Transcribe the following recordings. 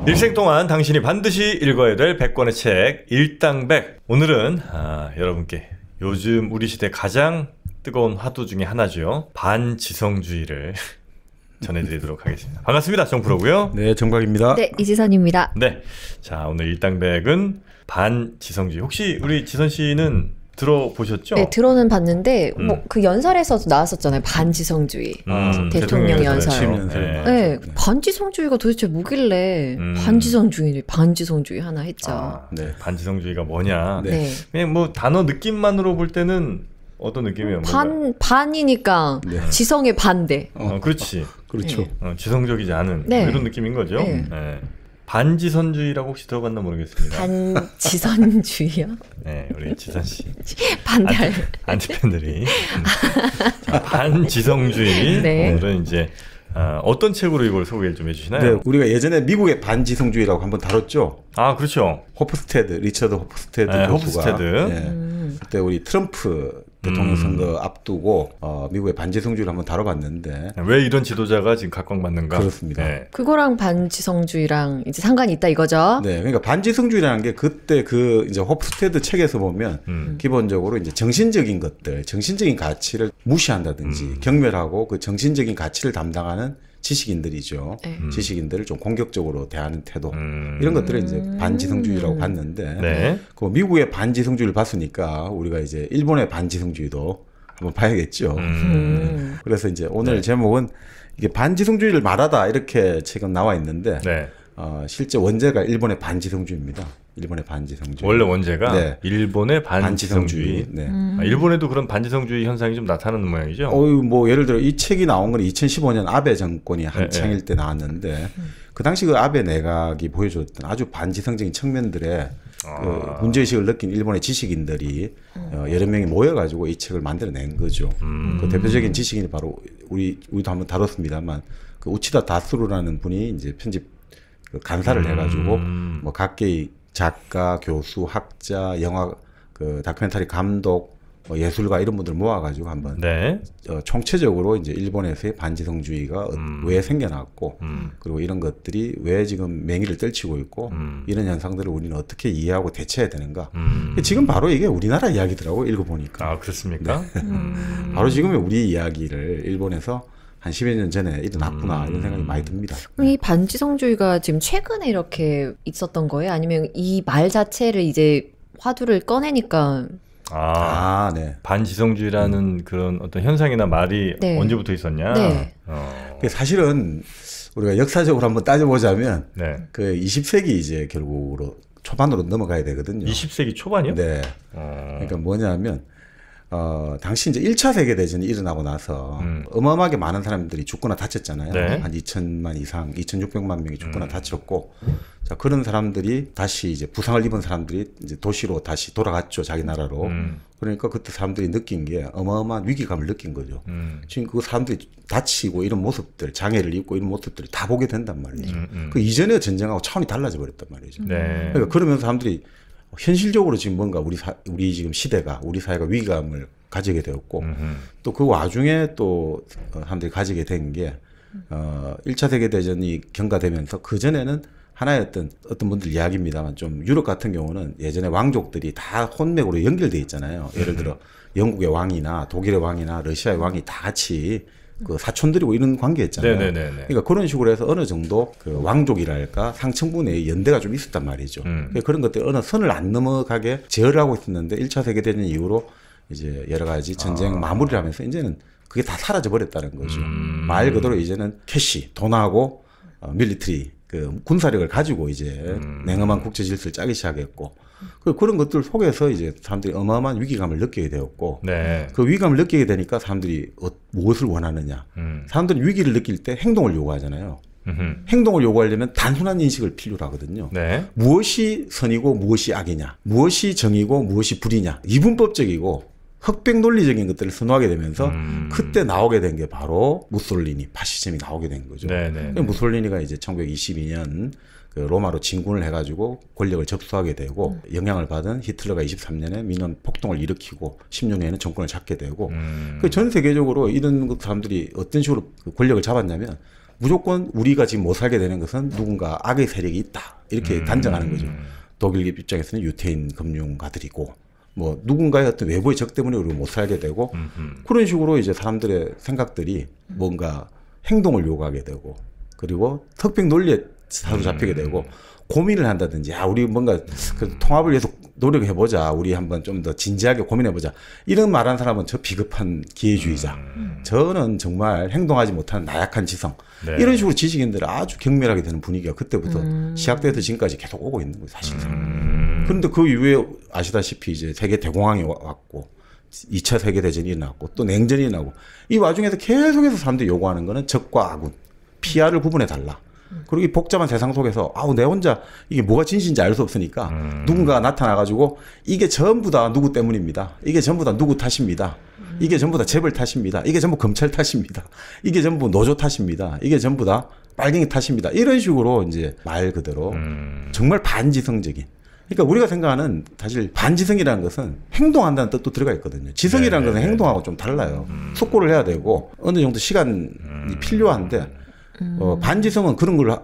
일생 동안 당신이 반드시 읽어야 될 100권의 책 일당백. 오늘은 여러분께 요즘 우리 시대 가장 뜨거운 화두 중에 하나죠. 반지성주의를 전해드리도록 하겠습니다. 반갑습니다. 정프로고요. 네, 정각입니다. 네, 이지선입니다. 네, 자 오늘 일당백은 반지성주의. 혹시 우리 지선 씨는 들어보셨죠? 네, 들어는 봤는데 뭐 그 연설에서도 나왔었잖아요. 반지성주의. 대통령 연설. 네, 반지성주의가 도대체 뭐길래 반지성주의 하나 했죠. 네, 반지성주의가 뭐냐? 네. 그냥 뭐 단어 느낌만으로 볼 때는 어떤 느낌이에요? 반이니까 네. 지성의 반대. 그렇지. 그렇죠. 지성적이지 않은 네. 이런 느낌인 거죠. 네. 네. 반지선주의라고 혹시 들어봤나 모르겠습니다. 반지선주의요? 네, 우리 지선 씨. 반대할. 안티팬들이. 자, 반지성주의. 네. 오늘은 이제 어떤 책으로 이걸 소개를 좀 해주시나요? 네, 우리가 예전에 미국의 반지성주의라고 한번 다뤘죠. 아, 그렇죠. 리처드 호프스테드 네, 교수가. 호프스테드. 네, 그때 우리 트럼프 대통령 선거 앞두고 미국의 반지성주의를 한번 다뤄봤는데 왜 이런 지도자가 지금 각광받는가? 그렇습니다. 네. 그거랑 반지성주의랑 이제 상관이 있다 이거죠? 네, 그러니까 반지성주의라는 게 그때 이제 호프스테드 책에서 보면 기본적으로 이제 정신적인 것들, 정신적인 가치를 무시한다든지 경멸하고 그 정신적인 가치를 담당하는 지식인들이죠. 지식인들을 좀 공격적으로 대하는 태도 이런 것들을 이제 반지성주의라고 봤는데 네. 그 미국의 반지성주의를 봤으니까 우리가 이제 일본의 반지성주의도 한번 봐야겠죠. 그래서 이제 오늘 네. 제목은 이게 반지성주의를 말하다 이렇게 지금 나와 있는데 네. 실제 원제가 일본의 반지성주의입니다. 일본의 반지성주의. 원래 원제가 네. 일본의 반지성주의. 네. 일본에도 그런 반지성주의 현상이 좀 나타나는 모양이죠. 뭐 예를 들어 이 책이 나온 건 2015년 아베 정권이 한창일 때 나왔는데 그 당시 그 아베 내각이 보여줬던 아주 반지성적인 측면들의 그 문제의식을 느낀 일본의 지식인들이 여러 명이 모여가지고 이 책을 만들어낸 거죠. 그 대표적인 지식인이 바로 우리도 한번 다뤘습니다만 그 우치다 다스루라는 분이 이제 편집 간사를 해가지고 뭐 각계의 작가, 교수, 학자, 영화 그 다큐멘터리 감독, 뭐 예술가 이런 분들 모아가지고 한번 네. 총체적으로 이제 일본에서의 반지성주의가 왜 생겨났고 그리고 이런 것들이 왜 지금 맹위를 떨치고 있고 이런 현상들을 우리는 어떻게 이해하고 대처해야 되는가. 지금 바로 이게 우리나라 이야기더라고 읽어보니까. 아, 그렇습니까? 바로 지금의 우리 이야기를 일본에서 한 10여 년 전에 일어났구나 이런 생각이 많이 듭니다. 이 반지성주의가 지금 최근에 이렇게 있었던 거예요? 아니면 이 말 자체를 이제 화두를 꺼내니까 네. 반지성주의라는 그런 어떤 현상이나 말이 네. 언제부터 있었냐? 네. 사실은 우리가 역사적으로 한번 따져보자면 네. 그 20세기 이제 결국으로 초반으로 넘어가야 되거든요. 20세기 초반이요? 네. 그러니까 뭐냐면 당시 이제 1차 세계대전이 일어나고 나서 어마어마하게 많은 사람들이 죽거나 다쳤잖아요. 네. 한 2천만 이상, 2,600만 명이 죽거나 다쳤고, 자, 그런 사람들이 다시 이제 부상을 입은 사람들이 이제 도시로 다시 돌아갔죠. 자기 나라로. 그러니까 그때 사람들이 느낀 게 어마어마한 위기감을 느낀 거죠. 지금 그 사람들이 다치고 이런 모습들, 장애를 입고 이런 모습들을 다 보게 된단 말이죠. 그 이전의 전쟁하고 차원이 달라져 버렸단 말이죠. 네. 그러니까 그러면서 사람들이 현실적으로 지금 뭔가 우리 지금 시대가 우리 사회가 위기감을 가지게 되었고 또 그 와중에 또 사람들이 가지게 된 게 1차 세계대전이 경과되면서 그전에는 하나의 어떤 분들 이야기입니다만 좀 유럽 같은 경우는 예전에 왕족들이 다 혼맥으로 연결돼 있잖아요. 예를 들어 영국의 왕이나 독일의 왕이나 러시아의 왕이 다 같이 그 사촌들이고 이런 관계였잖아요. 네네네네. 그러니까 그런 식으로 해서 어느 정도 그 왕족이랄까 상층분의 연대가 좀 있었단 말이죠. 그러니까 그런 것들 어느 선을 안 넘어가게 제어를 하고 있었는데 1차 세계대전 이후로 이제 여러 가지 전쟁 마무리를 하면서 이제는 그게 다 사라져 버렸다는 거죠. 말 그대로 이제는 캐시, 돈하고 밀리터리 그 군사력을 가지고 이제 냉엄한 국제 질서를 짜기 시작했고 그런 것들 속에서 이제 사람들이 어마어마한 위기감을 느끼게 되었고 네. 그 위기감을 느끼게 되니까 사람들이 무엇을 원하느냐. 사람들은 위기를 느낄 때 행동을 요구하잖아요. 행동을 요구하려면 단순한 인식을 필요로 하거든요. 네. 무엇이 선이고 무엇이 악이냐. 무엇이 정이고 무엇이 불이냐. 이분법적이고 흑백 논리적인 것들을 선호하게 되면서 그때 나오게 된 게 바로 무솔리니, 파시즘이 나오게 된 거죠. 네네. 무솔리니가 이제 1922년 그 로마로 진군을 해가지고 권력을 접수하게 되고 영향을 받은 히틀러가 23년에 민원 폭동을 일으키고 16년에는 정권을 잡게 되고 그 전 세계적으로 이런 사람들이 어떤 식으로 권력을 잡았냐면 무조건 우리가 지금 못 살게 되는 것은 누군가 악의 세력이 있다. 이렇게 단정하는 거죠. 독일 입장에서는 유태인 금융가들이고 뭐 누군가의 어떤 외부의 적 때문에 우리가 못 살게 되고 그런 식으로 이제 사람들의 생각들이 뭔가 행동을 요구하게 되고 그리고 턱백 논리에 사로잡히게 되고 고민을 한다든지 야 우리 뭔가 그 통합을 위해서 노력해보자 우리 한번 좀 더 진지하게 고민해보자 이런 말하는 사람은 저 비겁한 기회주의자 저는 정말 행동하지 못하는 나약한 지성 네. 이런 식으로 지식인들을 아주 경멸하게 되는 분위기가 그때부터 시작돼서 지금까지 계속 오고 있는 거예요 사실상. 그런데 그 이후에 아시다시피 이제 세계 대공황이 왔고 2차 세계대전이 일어났고 또 냉전이 일어나고 이 와중에서 계속해서 사람들이 요구하는 거는 적과 아군 피아를 구분해 달라. 그리고 이 복잡한 세상 속에서 아우 내 혼자 이게 뭐가 진실인지 알 수 없으니까 누군가가 나타나가지고 이게 전부 다 누구 때문입니다. 이게 전부 다 누구 탓입니다. 이게 전부 다 재벌 탓입니다. 이게 전부 검찰 탓입니다. 이게 전부 노조 탓입니다. 이게 전부 다 빨갱이 탓입니다. 이런 식으로 이제 말 그대로 정말 반지성적인. 그러니까 우리가 생각하는 사실 반지성이라는 것은 행동한다는 뜻도 들어가 있거든요. 지성이라는 것은 행동하고 좀 달라요. 속고를 해야 되고 어느 정도 시간이 필요한데 반지성은 그런 걸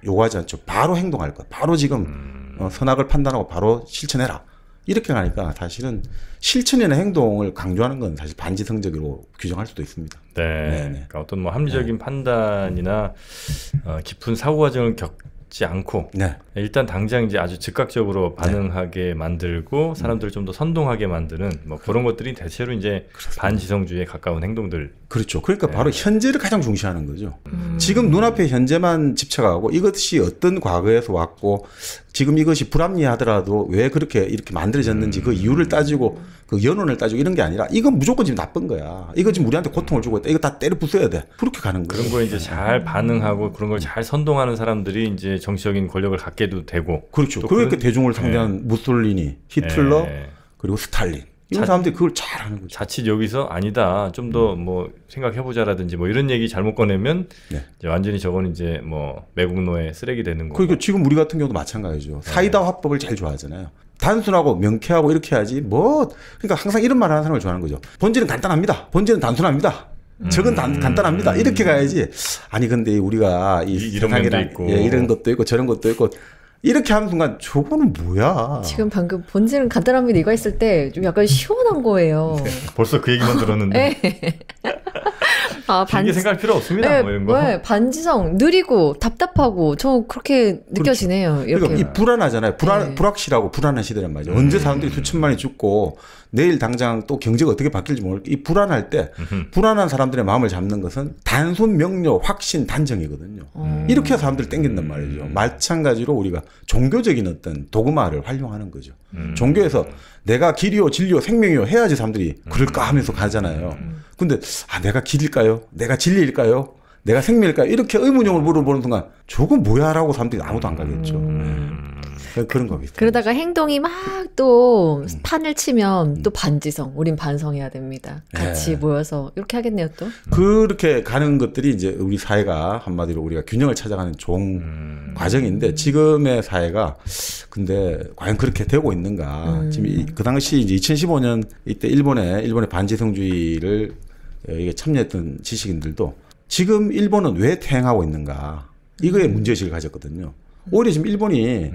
요구하지 않죠. 바로 행동할 것. 바로 지금 선악을 판단하고 바로 실천해라. 이렇게 가니까 사실은 실천이나 행동을 강조하는 건 사실 반지성적으로 규정할 수도 있습니다. 네. 그러니까 어떤 뭐 합리적인 판단이나 깊은 사고 과정을 겪지 않고 네. 일단 당장 이제 아주 즉각적으로 반응하게 만들고 사람들을 좀 더 선동하게 만드는 뭐 그런 것들이 대체로 이제 그렇습니다. 반지성주의에 가까운 행동들. 그렇죠. 그러니까 바로 현재를 가장 중시하는 거죠. 지금 눈앞에 현재만 집착하고 이것이 어떤 과거에서 왔고 지금 이것이 불합리하더라도 왜 그렇게 이렇게 만들어졌는지 그 이유를 따지고 그 연원을 따지고 이런 게 아니라 이건 무조건 지금 나쁜 거야. 이거 지금 우리한테 고통을 주고 있다. 이거 다 때려 부숴야 돼. 그렇게 가는 거예요. 그런 거에 이제 잘 반응하고 그런 걸 잘 선동하는 사람들이 이제 정치적인 권력을 갖게도 되고. 그렇죠. 그러니까 대중을 상대한 무솔리니, 히틀러, 그리고 스탈린. 이런 사람들이 그걸 잘하는 거죠. 자칫 여기서 아니다. 좀 더 뭐 생각해보자라든지 뭐 이런 얘기 잘못 꺼내면 이제 완전히 저건 이제 뭐 매국노의 쓰레기 되는 거고. 그러니까 지금 우리 같은 경우도 마찬가지죠. 사이다 화법을 제일 좋아하잖아요. 단순하고 명쾌하고 이렇게 해야지 뭐 그러니까 항상 이런 말 하는 사람을 좋아하는 거죠. 본질은 간단합니다. 본질은 단순합니다. 적은 간단합니다. 이렇게 가야지. 아니 근데 우리가 이런 면도 있고 이런 것도 있고 저런 것도 있고 이렇게 하는 순간 저거는 뭐야? 지금 방금 본질은 간단합니다 이거 했을 때 좀 약간 시원한 거예요. 네. 벌써 그 얘기만 들었는데. 길게 생각할 필요 없습니다. 네, 뭐 이런 거. 네, 반지성 느리고 답답하고 저 그렇게 느껴지네요. 그렇죠. 이렇게. 그러니까 이 불안하잖아요. 불확실하고 불안한 시대란 말이죠. 언제 사람들이 수천만이 죽고 내일 당장 또 경제가 어떻게 바뀔지 모르고 이 불안할 때 불안한 사람들의 마음을 잡는 것은 단순 명료 확신 단정이거든요. 이렇게 해서 사람들을 땡긴단 말이죠. 마찬가지로 우리가 종교적인 어떤 도그마를 활용하는 거죠. 종교에서 내가 길이요 진리요 생명이요 해야지 사람들이 그럴까 하면서 가잖아요. 근데 내가 길일까요? 내가 진리일까요? 내가 생명일까요? 이렇게 의문형을 물어보는 순간 저건 뭐야? 라고 사람들이 아무도 안 가겠죠. 그런 거겠죠. 그러다가 행동이 막 또 판을 치면 또 반지성, 우린 반성해야 됩니다. 같이 모여서 이렇게 하겠네요 또. 그렇게 가는 것들이 이제 우리 사회가 한마디로 우리가 균형을 찾아가는 좋은 과정인데 지금의 사회가 근데 과연 그렇게 되고 있는가. 지금 그 당시 이제 2015년 이때 일본의 반지성주의를 이게 참여했던 지식인들도 지금 일본은 왜 퇴행하고 있는가. 이거에 문제의식을 가졌거든요. 오히려 지금 일본이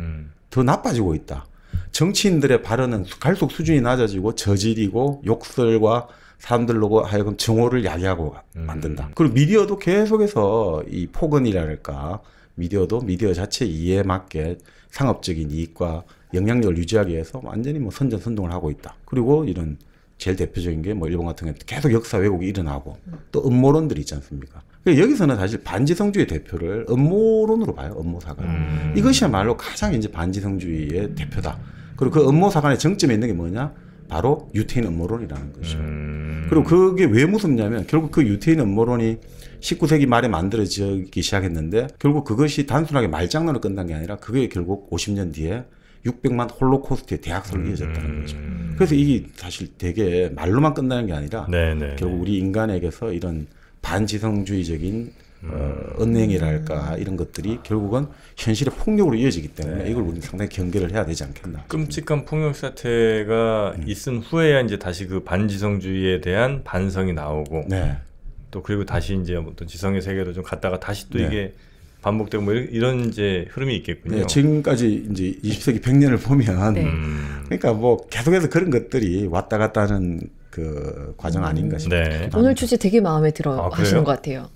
더 나빠지고 있다. 정치인들의 발언은 갈수록 수준이 낮아지고 저질이고 욕설과 사람들로 하여금 정오를 야기하고 만든다. 그리고 미디어도 계속해서 이 폭언이랄까 미디어도 미디어 자체 이해에 맞게 상업적인 이익과 영향력을 유지하기 위해서 완전히 뭐 선전선동을 하고 있다. 그리고 이런 제일 대표적인 게 뭐 일본 같은 경우는 계속 역사 왜곡이 일어나고 또 음모론들이 있지 않습니까? 그러니까 여기서는 사실 반지성주의 대표를 음모론으로 봐요. 음모사관. 이것이야말로 가장 이제 반지성주의의 대표다. 그리고 그 음모사관의 정점에 있는 게 뭐냐? 바로 유태인 음모론이라는 것이죠. 그리고 그게 왜 무섭냐면 결국 그 유태인 음모론이 19세기 말에 만들어지기 시작했는데 결국 그것이 단순하게 말장난으로 끝난 게 아니라 그게 결국 50년 뒤에 600만 홀로코스트의 대학설로 이어졌다는 거죠. 그래서 이게 사실 되게 말로만 끝나는 게 아니라 결국 우리 인간에게서 이런 반지성주의적인 언행이랄까 이런 것들이 결국은 현실의 폭력으로 이어지기 때문에 이걸 우리는 상당히 경계를 해야 되지 않겠나. 끔찍한 폭력 사태가 있은 후에야 이제 다시 그 반지성주의에 대한 반성이 나오고 또 그리고 다시 이제 어떤 지성의 세계로 좀 갔다가 다시 또 네. 이게 반복되고 뭐 이런 이제 흐름이 있겠군요. 네, 지금까지 이제 20세기 100년을 보면 네. 그러니까 뭐 계속해서 그런 것들이 왔다 갔다 하는 그 과정 아닌가 싶어요. 네. 오늘 주제 되게 마음에 들어 아, 하시는 그래요? 것 같아요.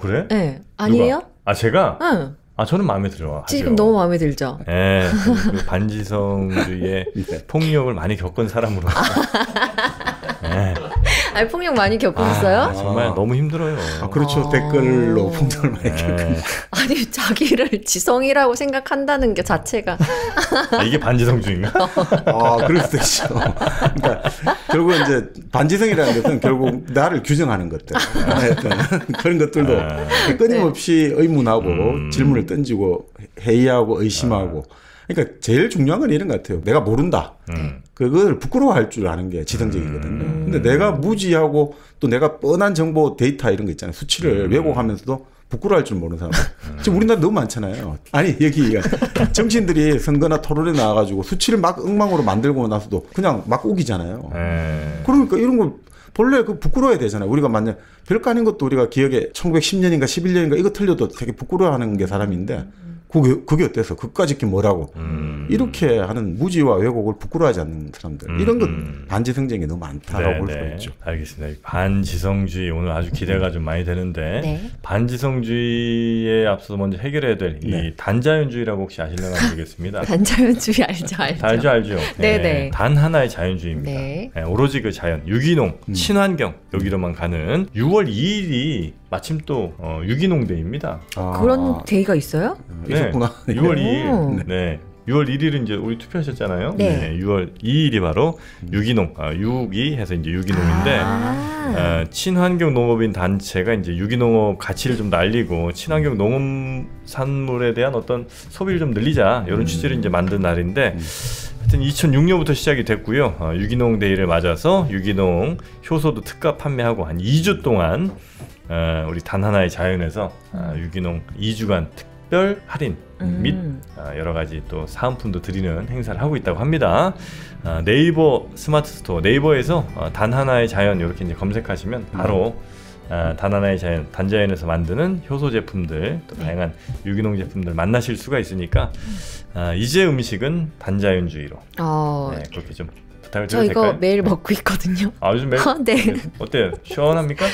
그래? 네. 아니에요? 누가? 아 제가? 응. 아 저는 마음에 들어요. 지금 너무 마음에 들죠? 네, 그 반지성주의의 네. 폭력을 많이 겪은 사람으로. 네. 아니, 폭력 많이 겪으셨어요? 정말 너무 힘들어요. 그렇죠. 댓글로 폭력을 많이 네. 아니, 자기를 지성이라고 생각한다는 게 자체가. 이게 반지성주의인가? 그럴 수도 있죠. 그러니까 결국 이제 반지성이라는 것은 결국 나를 규정하는 것들, 그런 것들도 끊임없이 의문하고 질문을 던지고 회의하고 의심하고. 그러니까 제일 중요한 건 이런 것 같아요. 내가 모른다. 그걸 부끄러워할 줄 아는 게 지성적이거든요. 근데 내가 무지하고 또 내가 뻔한 정보 데이터 이런 거 있잖아요. 수치를 왜곡하면서도 부끄러워할 줄 모르는 사람. 지금 우리나라 너무 많잖아요. 아니 여기 정치인들이 선거나 토론에 나와가지고 수치를 막 엉망으로 만들고 나서도 그냥 막 우기잖아요. 그러니까 이런 거 본래 그 부끄러워야 되잖아요. 우리가 만약 별거 아닌 것도 우리가 기억에 1910년인가 11년인가 이거 틀려도 되게 부끄러워하는 게 사람인데 그게 어때서? 그까짓 게 뭐라고? 이렇게 하는 무지와 왜곡을 부끄러워하지 않는 사람들. 이런 것 반지성적인 게 너무 많다라고 볼 수가 있죠. 알겠습니다. 반지성주의 오늘 아주 기대가 좀 많이 되는데 네. 반지성주의에 앞서서 먼저 해결해야 될 이 네. 단자연주의라고 혹시 아시려나 모르겠습니다. 단자연주의 알죠? 알죠. 네네. 단 하나의 자연주의입니다. 네. 오로지 그 자연, 유기농, 친환경 여기로만 가는 6월 2일이 마침 또 유기농데이입니다. 그런 데이가 있어요? 있었구나. 6월 2일. 오. 네. 6월 1일은 이제 우리 투표하셨잖아요. 네. 6월 2일이 바로 유기농, 유기 해서 이제 유기농인데 친환경 농업인 단체가 이제 유기농업 가치를 좀 날리고 친환경 농산물에 대한 어떤 소비를 좀 늘리자 이런 취지를 이제 만든 날인데 하여튼 2006년부터 시작이 됐고요. 유기농 데이를 맞아서 유기농 효소도 특가 판매하고 한 2주 동안 우리 단 하나의 자연에서 유기농 2주간 특별 할인 및 여러 가지 또 사은품도 드리는 행사를 하고 있다고 합니다. 네이버 스마트 스토어 네이버에서 단 하나의 자연 이렇게 이제 검색하시면 바로 단 하나의 자연 단자연에서 만드는 효소 제품들 또 다양한 유기농 제품들 만나실 수가 있으니까 이제 음식은 단자연주의로 네, 그렇게 좀 부탁을 저 드려도 이거 될까요? 매일 먹고 있거든요. 요즘 매일 네. 어때요? 시원합니까?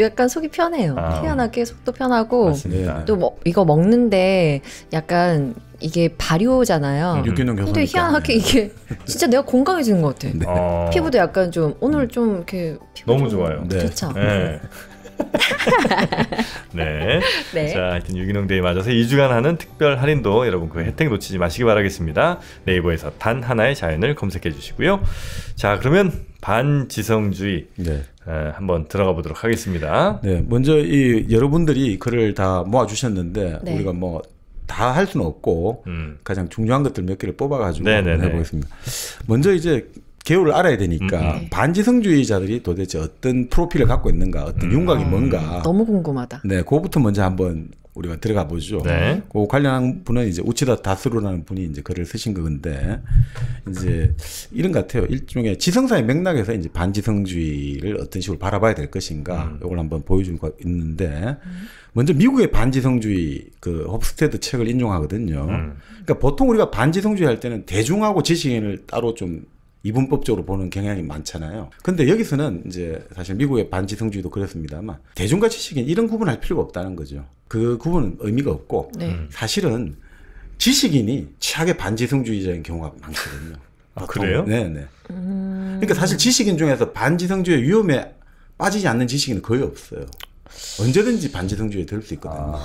약간 속이 편해요. 희한하게 속도 편하고 맞습니다. 또 이거 먹는데 약간 이게 발효잖아요. 유기농 효소니까. 근데 희한하게 이게 진짜 내가 건강해지는 것 같아. 네. 피부도 약간 좀 오늘 좀 이렇게 피부 너무 좀 좋아요. 네. 좋죠. 네. 네. 네. 자, 하여튼 유기농 데이 맞아서 2주간 하는 특별 할인도 여러분 그 혜택 놓치지 마시기 바라겠습니다. 네이버에서 단 하나의 자연을 검색해 주시고요. 자, 그러면 반지성주의 네. 한번 들어가 보도록 하겠습니다. 네. 먼저 여러분들이 글을 다 모아 주셨는데 네. 우리가 뭐 다 할 수는 없고 가장 중요한 것들 몇 개를 뽑아가지고 한번 해보겠습니다. 먼저 이제 개요를 알아야 되니까 반지성주의자들이 도대체 어떤 프로필을 갖고 있는가, 어떤 윤곽이 뭔가. 너무 궁금하다. 네, 그거부터 먼저 한번 우리가 들어가 보죠. 네. 그 관련한 분은 이제 우치다 다스루라는 분이 이제 글을 쓰신 건데 이제 이런 것 같아요. 일종의 지성사의 맥락에서 이제 반지성주의를 어떤 식으로 바라봐야 될 것인가, 이걸 한번 보여주고 있는데. 먼저 미국의 반지성주의 그 홉스테드 책을 인용하거든요. 그러니까 보통 우리가 반지성주의 할 때는 대중하고 지식인을 따로 좀 이분법적으로 보는 경향이 많잖아요. 근데 여기서는 이제 사실 미국의 반지성주의도 그렇습니다만 대중과 지식인 이런 구분할 필요가 없다는 거죠. 그 구분은 의미가 없고 사실은 지식인이 최악의 반지성주의자인 경우가 많거든요. 그래요? 네네. 그러니까 사실 지식인 중에서 반지성주의 위험에 빠지지 않는 지식인은 거의 없어요. 언제든지 반지성주의에 들 수 있거든요.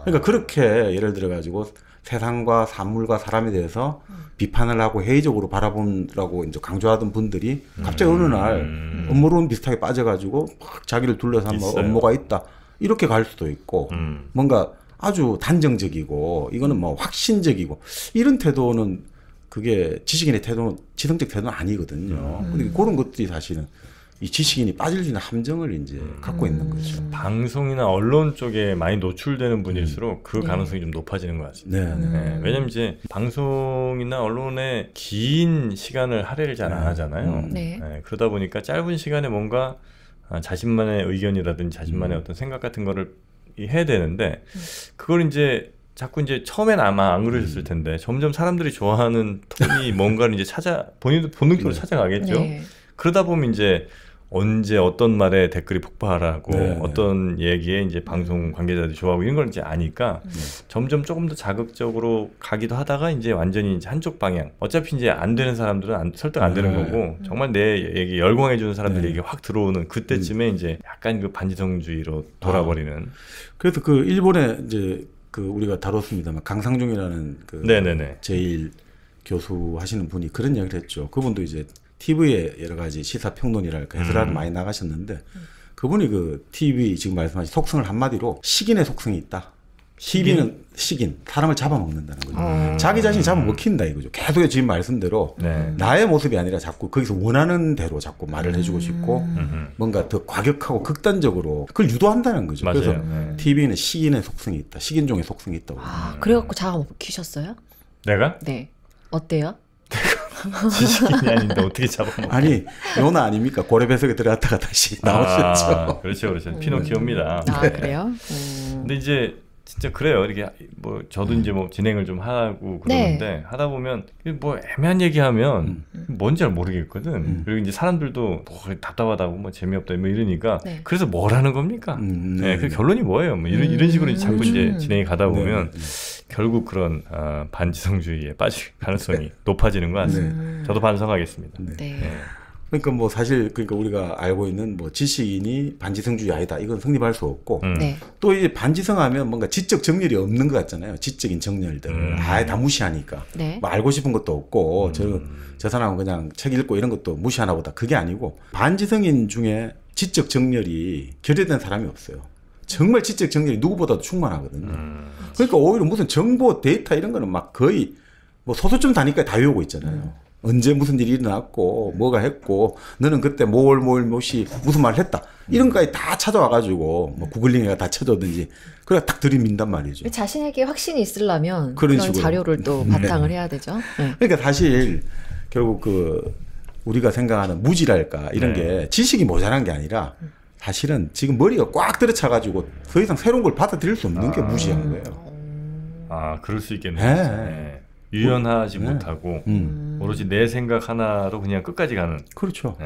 그러니까 그렇게 예를 들어 가지고 세상과 사물과 사람에 대해서 비판을 하고 회의적으로 바라보라고 이제 강조하던 분들이 갑자기 어느 날 업무론 비슷하게 빠져가지고 막 자기를 둘러싼 뭐 업무가 있다 이렇게 갈 수도 있고 뭔가 아주 단정적이고 이거는 뭐 확신적이고 이런 태도는 그게 지식인의 태도는 지성적 태도는 아니거든요. 근데 그런 것들이 사실은 이 지식인이 빠질 수 있는 함정을 이제 갖고 있는 거죠. 방송이나 언론 쪽에 많이 노출되는 분일수록 그 가능성이 좀 높아지는 것 같습니다. 네. 왜냐면 이제 방송이나 언론에 긴 시간을 할애를 잘 안 하잖아요. 네. 그러다 보니까 짧은 시간에 뭔가 자신만의 의견이라든지 자신만의 어떤 생각 같은 거를 해야 되는데 그걸 이제 자꾸 이제 처음엔 아마 안 그러셨을 텐데 점점 사람들이 좋아하는 톤이 뭔가를 이제 본인도 본능적으로 찾아가겠죠. 네. 그러다 보면 이제 언제 어떤 말에 댓글이 폭발하고 네. 어떤 얘기에 이제 방송 관계자들이 좋아하고 이런 걸 이제 아니까 점점 조금 더 자극적으로 가기도 하다가 이제 완전히 이제 한쪽 방향. 어차피 이제 안 되는 사람들은 설득 안 되는 거고 정말 내 얘기 열광해 주는 사람들 얘기 확 들어오는 그때쯤에 이제 약간 그 반지성주의로 돌아버리는. 그래서 그 일본에 이제 그 우리가 다뤘습니다만 강상중이라는 그 네네네. 제일 교수 하시는 분이 그런 이야기를 했죠. 그분도 이제 TV에 여러 가지 시사평론이랄까 해설하러 많이 나가셨는데 그분이 그 TV 지금 말씀하신 속성을 한마디로 식인의 속성이 있다. TV는 식인, 사람을 잡아먹는다는 거죠. 자기 자신이 잡아먹힌다 이거죠. 계속 지금 말씀대로 나의 모습이 아니라 자꾸 거기서 원하는 대로 자꾸 말을 해주고 싶고 뭔가 더 과격하고 극단적으로 그걸 유도한다는 거죠. 맞아요. 그래서 TV는 식인의 속성이 있다. 식인종의 속성이 있다고. 그래갖고 잡아먹히셨어요? 내가? 네. 어때요? 지식인이 아닌데 어떻게 잡아먹어? 아니 요나 아닙니까? 고래배석에 들어갔다가 다시 나오셨죠. 그렇죠. 피노키오입니다. 아 그래요? 근데 이제 진짜 그래요. 이렇게 뭐 저도 이제 뭐 진행을 좀 하고 그러는데 하다 보면 뭐 애매한 얘기하면 뭔지 잘 모르겠거든. 그리고 이제 사람들도 뭐 답답하다고 뭐 재미없다 뭐 이러니까 그래서 뭘 하는 겁니까? 그 결론이 뭐예요? 뭐 이런 식으로 자꾸 이제 진행이 가다 보면 결국 그런 반지성주의에 빠질 가능성이 높아지는 것 같습니다. 저도 반성하겠습니다. 그러니까 뭐 사실 그러니까 우리가 알고 있는 뭐 지식인이 반지성주의 아니다 이건 성립할 수 없고 또 이제 반지성하면 뭔가 지적 정렬이 없는 것 같잖아요. 지적인 정렬들 아예 다 무시하니까 뭐 알고 싶은 것도 없고 저 사람은 그냥 책 읽고 이런 것도 무시하나 보다. 그게 아니고 반지성인 중에 지적 정렬이 결여된 사람이 없어요. 정말 지적 정렬이 누구보다도 충만하거든요. 그러니까 오히려 무슨 정보 데이터 이런 거는 막 거의 뭐 소수점 단위까지 다 외우고 있잖아요. 언제 무슨 일이 일어났고 뭐가 했고 너는 그때 무엇이 무슨 말을 했다 이런 것까지 다 찾아와가지고 뭐 구글링에가 다 쳐줬든지 그래 딱 들이민단 말이죠. 자신에게 확신이 있으려면 그런 자료를 또 바탕을 해야 되죠. 그러니까 사실 결국 그 우리가 생각하는 무지랄까 이런 게 지식이 모자란 게 아니라 사실은 지금 머리가 꽉 들어차가지고 더 이상 새로운 걸 받아들일 수 없는 게 무지한 거예요. 그럴 수 있겠네요. 유연하지 못하고 오로지 내 생각 하나로 그냥 끝까지 가는. 그렇죠.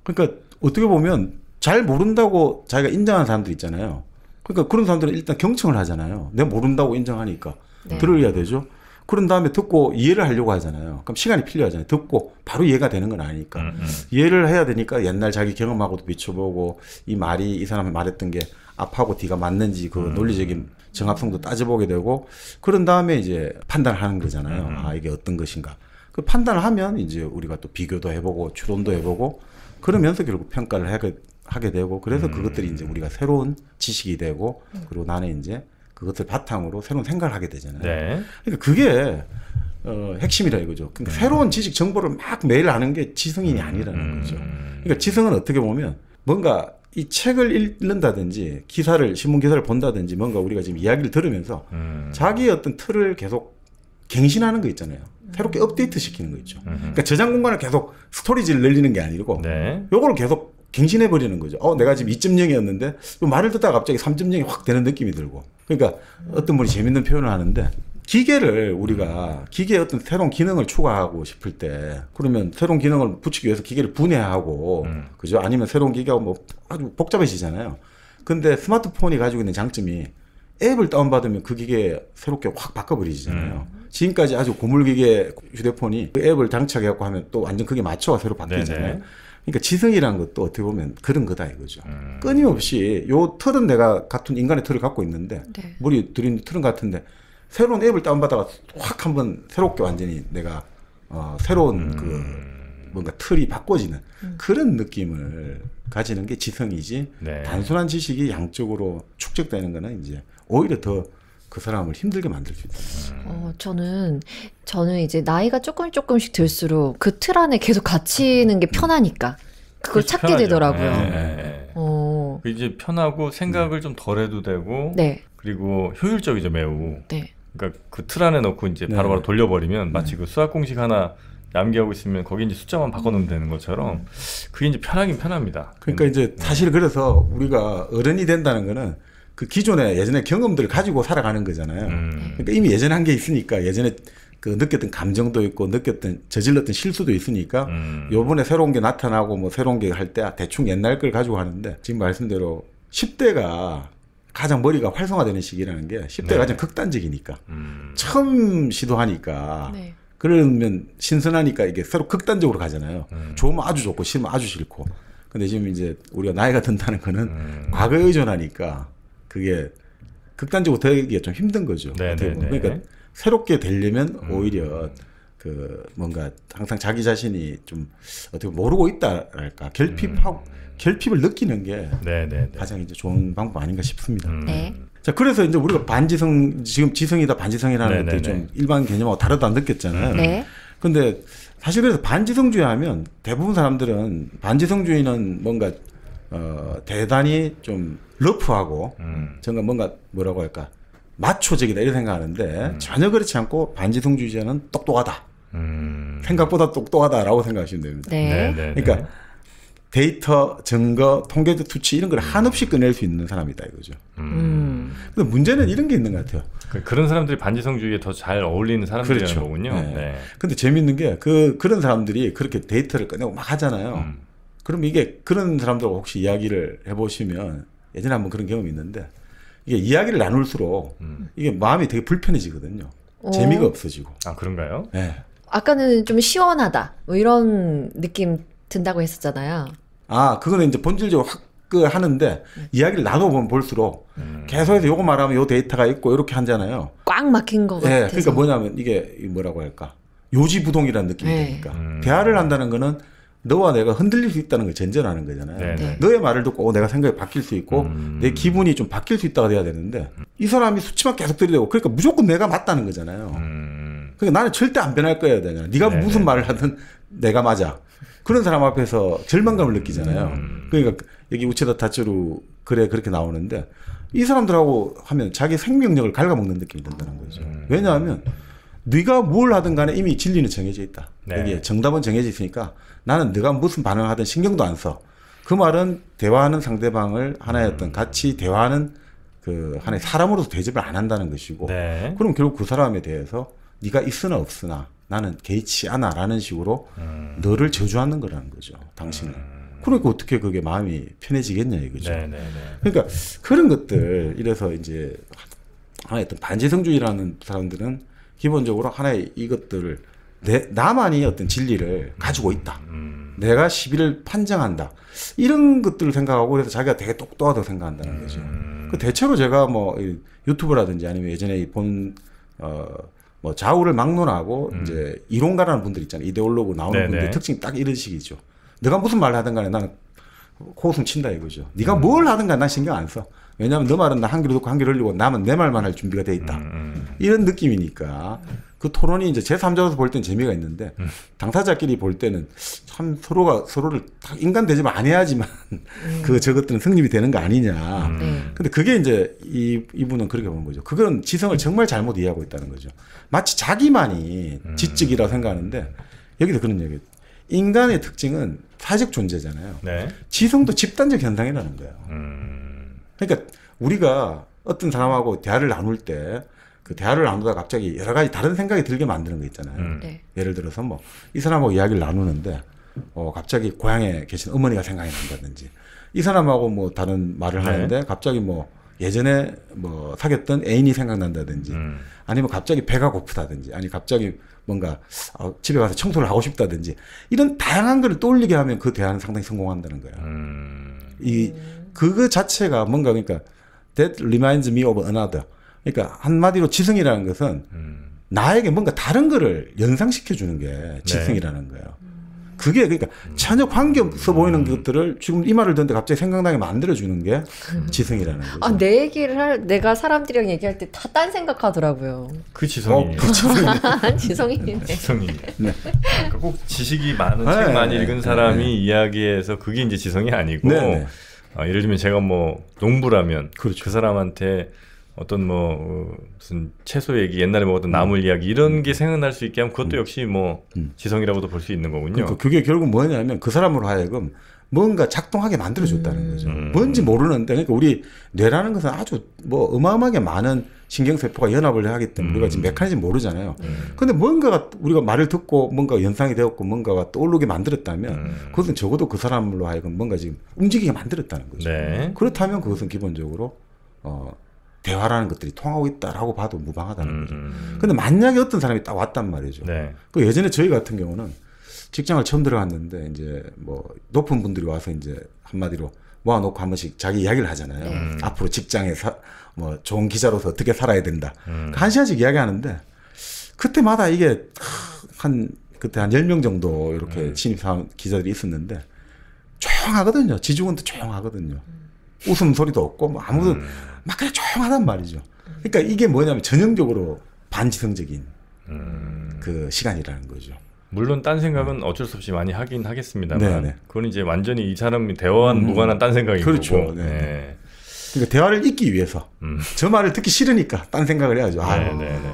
그러니까 어떻게 보면 잘 모른다고 자기가 인정하는 사람들 있잖아요. 그러니까 그런 사람들은 일단 경청을 하잖아요. 내가 모른다고 인정하니까 들어야 되죠. 그런 다음에 듣고 이해를 하려고 하잖아요. 그럼 시간이 필요하잖아요. 듣고 바로 이해가 되는 건 아니니까. 이해를 해야 되니까 옛날 자기 경험하고도 비춰보고 이 말이 이 사람이 말했던 게 앞하고 뒤가 맞는지 그 논리적인 정합성도 따져보게 되고 그런 다음에 이제 판단을 하는 거잖아요. 이게 어떤 것인가. 그 판단을 하면 이제 우리가 또 비교도 해보고 추론도 해보고 그러면서 결국 평가를 하게 되고 그래서 그것들이 이제 우리가 새로운 지식이 되고 그리고 나는 이제 그것을 바탕으로 새로운 생각을 하게 되잖아요. 그러니까 그게 핵심이라 이거죠. 그러니까 새로운 지식 정보를 막 매일 아는 게 지성인이 아니라는 거죠. 그러니까 지성은 어떻게 보면 뭔가 이 책을 읽는다든지 신문 기사를 본다든지 뭔가 우리가 지금 이야기를 들으면서 자기의 어떤 틀을 계속 갱신하는 거 있잖아요. 새롭게 업데이트 시키는 거 있죠. 그러니까 저장 공간을 계속 스토리지를 늘리는 게 아니고 요거를 계속 갱신해 버리는 거죠. 내가 지금 2.0이었는데 말을 듣다가 갑자기 3.0이 확 되는 느낌이 들고. 그러니까 어떤 분이 재밌는 표현을 하는데 기계를 우리가 기계의 어떤 새로운 기능을 추가하고 싶을 때 그러면 새로운 기능을 붙이기 위해서 기계를 분해하고 그죠? 아니면 새로운 기계가 뭐 아주 복잡해지잖아요. 근데 스마트폰이 가지고 있는 장점이 앱을 다운받으면 그 기계 새롭게 확 바꿔버리잖아요. 지금까지 아주 고물기계 휴대폰이 그 앱을 장착해갖고 하면 또 완전 그게 맞춰가 새로 바뀌잖아요. 그러니까 지성이라는 것도 어떻게 보면 그런 거다 이거죠. 끊임없이 요 틀은 내가 같은 인간의 틀을 갖고 있는데 물이 들이는 틀은 같은데 새로운 앱을 다운받아가 확 한번 새롭게 완전히 내가 새로운 그 뭔가 틀이 바꿔지는 그런 느낌을 가지는 게 지성이지 단순한 지식이 양쪽으로 축적되는 거는 이제 오히려 더 그 사람을 힘들게 만들 수 있다. 저는 이제 나이가 조금씩 들수록 그 틀 안에 계속 갇히는 게 편하니까 그걸 찾게 편하죠. 되더라고요. 이제 편하고 생각을 좀 덜 해도 되고 그리고 효율적이죠 매우. 그러니까 그 틀 안에 넣고 이제 바로바로 돌려버리면 마치 그 수학 공식 하나 암기하고 있으면 거기 이제 숫자만 바꿔놓으면 되는 것처럼 그게 이제 편하긴 편합니다. 그러니까 이제 사실 그래서 우리가 어른이 된다는 거는 그 기존에 예전에 경험들을 가지고 살아가는 거잖아요. 그러니까 이미 예전에 한 게 있으니까 예전에 그 느꼈던 감정도 있고 느꼈던 저질렀던 실수도 있으니까 요번에 새로운 게 나타나고 뭐 새로운 게 할 때 대충 옛날 걸 가지고 하는데 지금 말씀대로 10대가 가장 머리가 활성화되는 시기라는 게 10대가 네. 가장 극단적이니까 처음 시도하니까 네. 그러면 신선하니까 이게 서로 극단적으로 가잖아요. 좋으면 아주 좋고 싫으면 아주 싫고. 근데 지금 이제 우리가 나이가 든다는 거는 과거에 의존하니까 그게 극단적으로 되기가 좀 힘든 거죠. 그러니까 새롭게 되려면 오히려 그 뭔가 항상 자기 자신이 좀 어떻게 모르고 있다랄까 결핍을 느끼는 게 가장 이제 좋은 방법 아닌가 싶습니다. 네. 자, 그래서 이제 우리가 지금 지성이다 반지성이라는 것들이 좀 일반 개념하고 다르다 느꼈잖아요. 네. 근데 사실 그래서 반지성주의 하면 대부분 사람들은 반지성주의는 뭔가 대단히 좀 러프하고 정말 뭔가 뭐라고 할까 마초적이다 이렇게 생각하는데 전혀 그렇지 않고 반지성주의자는 똑똑하다. 생각보다 똑똑하다라고 생각하시면 됩니다. 네. 그러니까 데이터, 증거, 통계 수치 이런 걸 한없이 꺼낼 수 있는 사람이다 이거죠. 근데 문제는 이런 게 있는 것 같아요. 그런 사람들이 반지성주의에 더 잘 어울리는 사람들이라는 그렇죠. 거군요. 네. 네. 근데 재밌는 게 그런 사람들이 그렇게 데이터를 꺼내고 막 하잖아요. 그럼 이게 그런 사람들하고 혹시 이야기를 해보시면 예전에 한번 그런 경험이 있는데 이게 이야기를 나눌수록 이게 마음이 되게 불편해지거든요. 재미가 없어지고. 아, 그런가요? 네. 아까는 좀 시원하다 뭐 이런 느낌 든다고 했었잖아요. 아, 그거는 이제 본질적으로 하는데 이야기를 나눠보면 볼수록 계속해서 요거 말하면 요 데이터가 있고 이렇게 하잖아요. 꽉 막힌 것 네, 같아서. 그러니까 뭐냐면 이게 뭐라고 할까 요지부동이라는 느낌이 드니까 대화를 한다는 거는 너와 내가 흔들릴 수 있다는 걸 전제로 하는 거잖아요. 네. 너의 말을 듣고 내가 생각이 바뀔 수 있고 내 기분이 좀 바뀔 수 있다가 돼야 되는데 이 사람이 수치만 계속 들이대고 그러니까 무조건 내가 맞다는 거잖아요. 그러니까 나는 절대 안 변할 거야 되잖아. 네가 무슨 말을 하든 내가 맞아. 그런 사람 앞에서 절망감을 느끼잖아요. 그러니까 여기 우체다 타츠루 글에 그렇게 나오는데 이 사람들하고 하면 자기 생명력을 갉아먹는 느낌이 든다는 거죠. 왜냐하면 네가 뭘 하든 간에 이미 진리는 정해져 있다. 여기에 정답은 정해져 있으니까 나는 네가 무슨 반응을 하든 신경도 안 써. 그 말은 대화하는 상대방을 하나의 어떤 같이 대화하는 그 하나의 사람으로서 대접을 안 한다는 것이고 그럼 결국 그 사람에 대해서 네가 있으나 없으나 나는 개의치 않아라는 식으로 너를 저주하는 거라는 거죠. 당신을. 그러니까 어떻게 그게 마음이 편해지겠냐 이거죠. 그러니까 그런 것들 이래서 이제 하나의 어떤 반지성주의라는 사람들은 기본적으로 하나의 이것들을 나만이 어떤 진리를 가지고 있다. 내가 시비를 판정한다. 이런 것들을 생각하고 그래서 자기가 되게 똑똑하다고 생각한다는 거죠. 그 대체로 제가 뭐 유튜브라든지 아니면 예전에 뭐 좌우를 막론하고 이제 이론가라는 분들 있잖아요. 이데올로그 나오는 분들 특징이 딱 이런 식이죠. 내가 무슨 말을 하든 간에 나는 코웃음 친다 이거죠. 네가 뭘 하든 간에 난 신경 안 써. 왜냐하면 너 말은 나 한 귀로 듣고 한 귀로 흘리고 남은 내 말만 할 준비가 돼 있다. 이런 느낌이니까 그 토론이 이제 제3자로서 볼 때는 재미가 있는데 당사자끼리 볼 때는 참 서로가 서로를 인간 대접 안 해야지만 저것들은 승립이 되는 거 아니냐. 근데 그게 이제 이분은 그렇게 보는 거죠. 그건 지성을 정말 잘못 이해하고 있다는 거죠. 마치 자기만이 지적이라고 생각하는데 여기도 그런 얘기예요. 인간의 특징은 사회적 존재잖아요. 지성도 집단적 현상이라는 거예요. 그러니까 우리가 어떤 사람하고 대화를 나눌 때 그 대화를 나누다가 갑자기 여러 가지 다른 생각이 들게 만드는 거 있잖아요. 예를 들어서 뭐 이 사람하고 이야기를 나누는데 갑자기 고향에 계신 어머니가 생각이 난다든지 이 사람하고 뭐 다른 말을 하는데 갑자기 뭐 예전에 뭐 사귀었던 애인이 생각난다든지 아니면 갑자기 배가 고프다든지 아니 갑자기 뭔가 집에 가서 청소를 하고 싶다든지 이런 다양한 걸 떠올리게 하면 그 대화는 상당히 성공한다는 거예요. 그거 자체가 뭔가 그러니까 that reminds me of another. 그러니까 한마디로 지성이라는 것은 나에게 뭔가 다른 거를 연상시켜 주는 게 지성이라는 거예요. 그게 그러니까 전혀 관계없어 보이는 것들을 지금 이 말을 듣는데 갑자기 생각나게 만들어주는 게 지성이라는 거죠. 아, 내 얘기를 내가 사람들이랑 얘기할 때 다 딴 생각하더라고요. 그 지성이에요. 지성이네. 지성이. 그러니까 꼭 지식이 많은 책 많이 읽은 사람이 이야기해서 그게 이제 지성이 아니고 예를 들면 제가 뭐 농부라면 그 사람한테 어떤 뭐 무슨 채소 얘기, 옛날에 먹었던 나물 이야기 이런 게 생각날 수 있게 하면 그것도 역시 뭐 지성이라고도 볼 수 있는 거군요. 그러니까 그게 결국 뭐냐면 그 사람으로 하여금 뭔가 작동하게 만들어줬다는 거죠. 뭔지 모르는데, 그러니까 우리 뇌라는 것은 아주 뭐 어마어마하게 많은 신경세포가 연합을 하기 때문에 우리가 지금 메커니즘 모르잖아요. 근데 뭔가가 우리가 말을 듣고 뭔가 연상이 되었고 뭔가가 떠오르게 만들었다면 그것은 적어도 그 사람으로 하여금 뭔가 지금 움직이게 만들었다는 거죠. 네. 그렇다면 그것은 기본적으로 대화라는 것들이 통하고 있다라고 봐도 무방하다는 거죠. 근데 만약에 어떤 사람이 딱 왔단 말이죠. 네. 그 예전에 저희 같은 경우는 직장을 처음 들어갔는데 이제 뭐 높은 분들이 와서 이제 한마디로 모아놓고 한 번씩 자기 이야기를 하잖아요. 앞으로 직장에 뭐 좋은 기자로서 어떻게 살아야 된다. 한 시간씩 이야기하는데 그때마다 이게 그때 한 10명 정도 이렇게 신입사원 기자들이 있었는데 조용하거든요. 지중원도 조용하거든요. 웃음소리도 없고 뭐 아무도 막 그냥 조용하단 말이죠. 그러니까 이게 뭐냐면 전형적으로 반지성적인 그 시간이라는 거죠. 물론 딴 생각은 어쩔 수 없이 많이 하긴 하겠습니다만 네네. 그건 이제 완전히 이 사람이 대화와는 무관한 딴 생각인 그렇죠. 거고. 네. 그러니까 대화를 잇기 위해서 저 말을 듣기 싫으니까 딴 생각을 해야죠.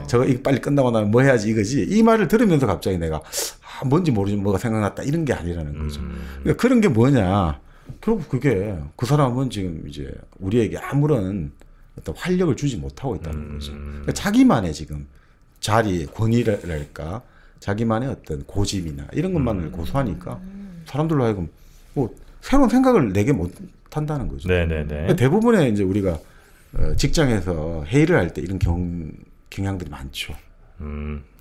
저거 이거 빨리 끝나고 나면 뭐 해야지 이거지. 이 말을 들으면서 갑자기 내가 뭔지 모르지만 뭐가 생각났다 이런 게 아니라는 거죠. 그러니까 그런 게 뭐냐. 결국 그게 그 사람은 지금 이제 우리에게 아무런 어떤 활력을 주지 못하고 있다는 거죠. 그러니까 자기만의 지금 자리, 권위랄까 자기만의 어떤 고집이나 이런 것만을 고수하니까 사람들로 하여금 뭐 새로운 생각을 내게 못 한다는 거죠. 네네네. 그러니까 대부분의 이제 우리가 직장에서 회의를 할 때 이런 경향들이 많죠.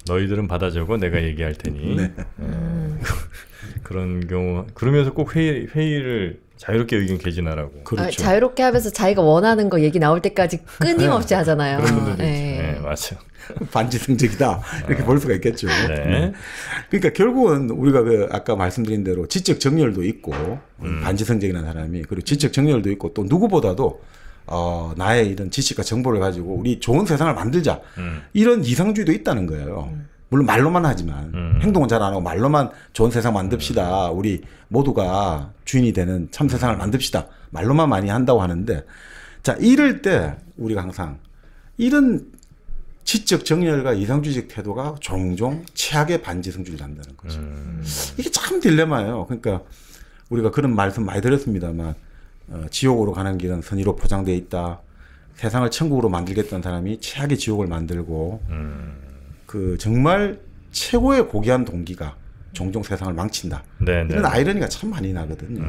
너희들은 받아 적어 내가 얘기할 테니. 네. 그런 경우 그러면서 꼭 회의를 자유롭게 의견 개진하라고. 그렇죠. 자유롭게 하면서 자기가 원하는 거 얘기 나올 때까지 끊임없이 하잖아요. 그런 분들도 있죠. 네, 맞아요. 반지성적이다 이렇게 볼 수가 있겠죠. 네. 그러니까 결국은 우리가 그 아까 말씀드린 대로 지적 정열도 있고 반지성적인 사람이 그리고 지적 정열도 있고 또 누구보다도 나의 이런 지식과 정보를 가지고 우리 좋은 세상을 만들자 이런 이상주의도 있다는 거예요. 물론 말로만 하지만 행동은 잘 안 하고 말로만 좋은 세상 만듭시다. 우리 모두가 주인이 되는 참 세상을 만듭시다. 말로만 많이 한다고 하는데 자 이럴 때 우리가 항상 이런 지적 정열과 이상주의적 태도가 종종 최악의 반지성주의를 한다는 거죠. 이게 참 딜레마예요. 그러니까 우리가 그런 말씀 많이 들었습니다만 지옥으로 가는 길은 선의로 포장되어 있다. 세상을 천국으로 만들겠다는 사람이 최악의 지옥을 만들고 그 정말 최고의 고귀한 동기가 종종 세상을 망친다. 네네. 이런 아이러니가 참 많이 나거든요.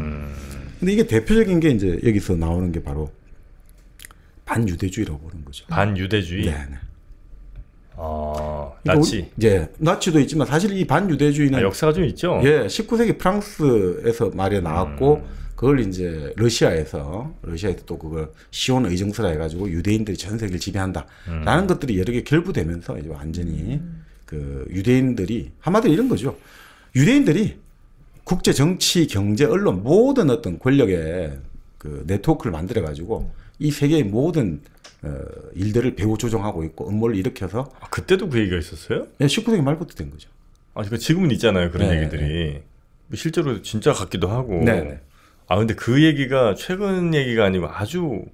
근데 이게 대표적인 게 이제 여기서 나오는 게 바로 반유대주의라고 보는 거죠. 반유대주의? 네. 나치. 나치도 있지만 사실 이 반유대주의는 역사가 좀 있죠. 19세기 프랑스에서 말이 나왔고 그걸 이제 러시아에서 또 그걸 시온 의정서라 해가지고 유대인들이 전 세계를 지배한다라는 것들이 여러 개 결부되면서 이제 완전히 그 유대인들이 한마디로 이런 거죠. 유대인들이 국제 정치, 경제, 언론 모든 어떤 권력의 그 네트워크를 만들어가지고 이 세계의 모든 일들을 배후 조종하고 있고 음모를 일으켜서 그때도 그 얘기가 있었어요? 19세기 말부터 된 거죠. 그러니까 지금은 있잖아요. 그런 얘기들이. 실제로 진짜 같기도 하고. 네네. 근데 그 얘기가 최근 얘기가 아니고 아주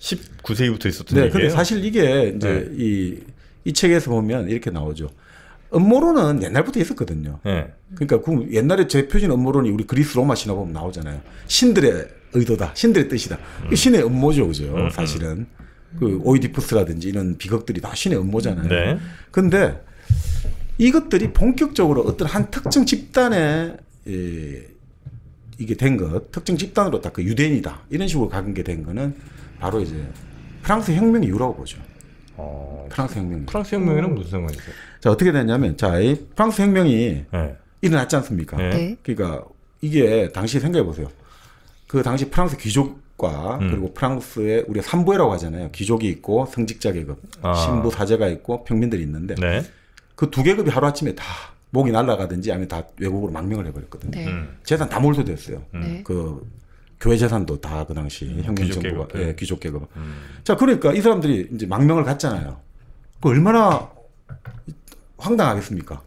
19세기부터 있었던 얘기예요. 근데 사실 이게 이제 이 책에서 보면 이렇게 나오죠. 음모론은 옛날부터 있었거든요. 그러니까 그 옛날에 대표적인 음모론이 우리 그리스 로마 신화 보면 나오잖아요. 신들의 의도다, 신들의 뜻이다. 신의 음모죠, 그죠? 사실은 그 오이디푸스라든지 이런 비극들이 다 신의 음모잖아요. 네. 근데 이것들이 본격적으로 어떤 한 특정 집단의 이게 된 것, 특정 집단으로 딱 그 유대인이다 이런 식으로 가는 게 된 거는 바로 이제 프랑스 혁명 이후라고 보죠. 프랑스 혁명. 프랑스 혁명이랑 무슨 상관이 있어요? 자 어떻게 됐냐면 이 프랑스 혁명이 일어났지 않습니까? 네. 그러니까 이게 당시 생각해 보세요. 그 당시 프랑스 귀족과 그리고 프랑스의 우리가 삼부회라고 하잖아요. 귀족이 있고 성직자 계급, 신부 사제가 있고 평민들이 있는데 그 두 계급이 하루 아침에 다 목이 날아가든지 아니면 다 외국으로 망명을 해버렸거든요. 재산 다 몰수됐어요. 그 교회 재산도 다 그 당시 혁명 정부가 귀족 계급. 자 그러니까 이 사람들이 이제 망명을 갔잖아요. 그 얼마나 황당하겠습니까?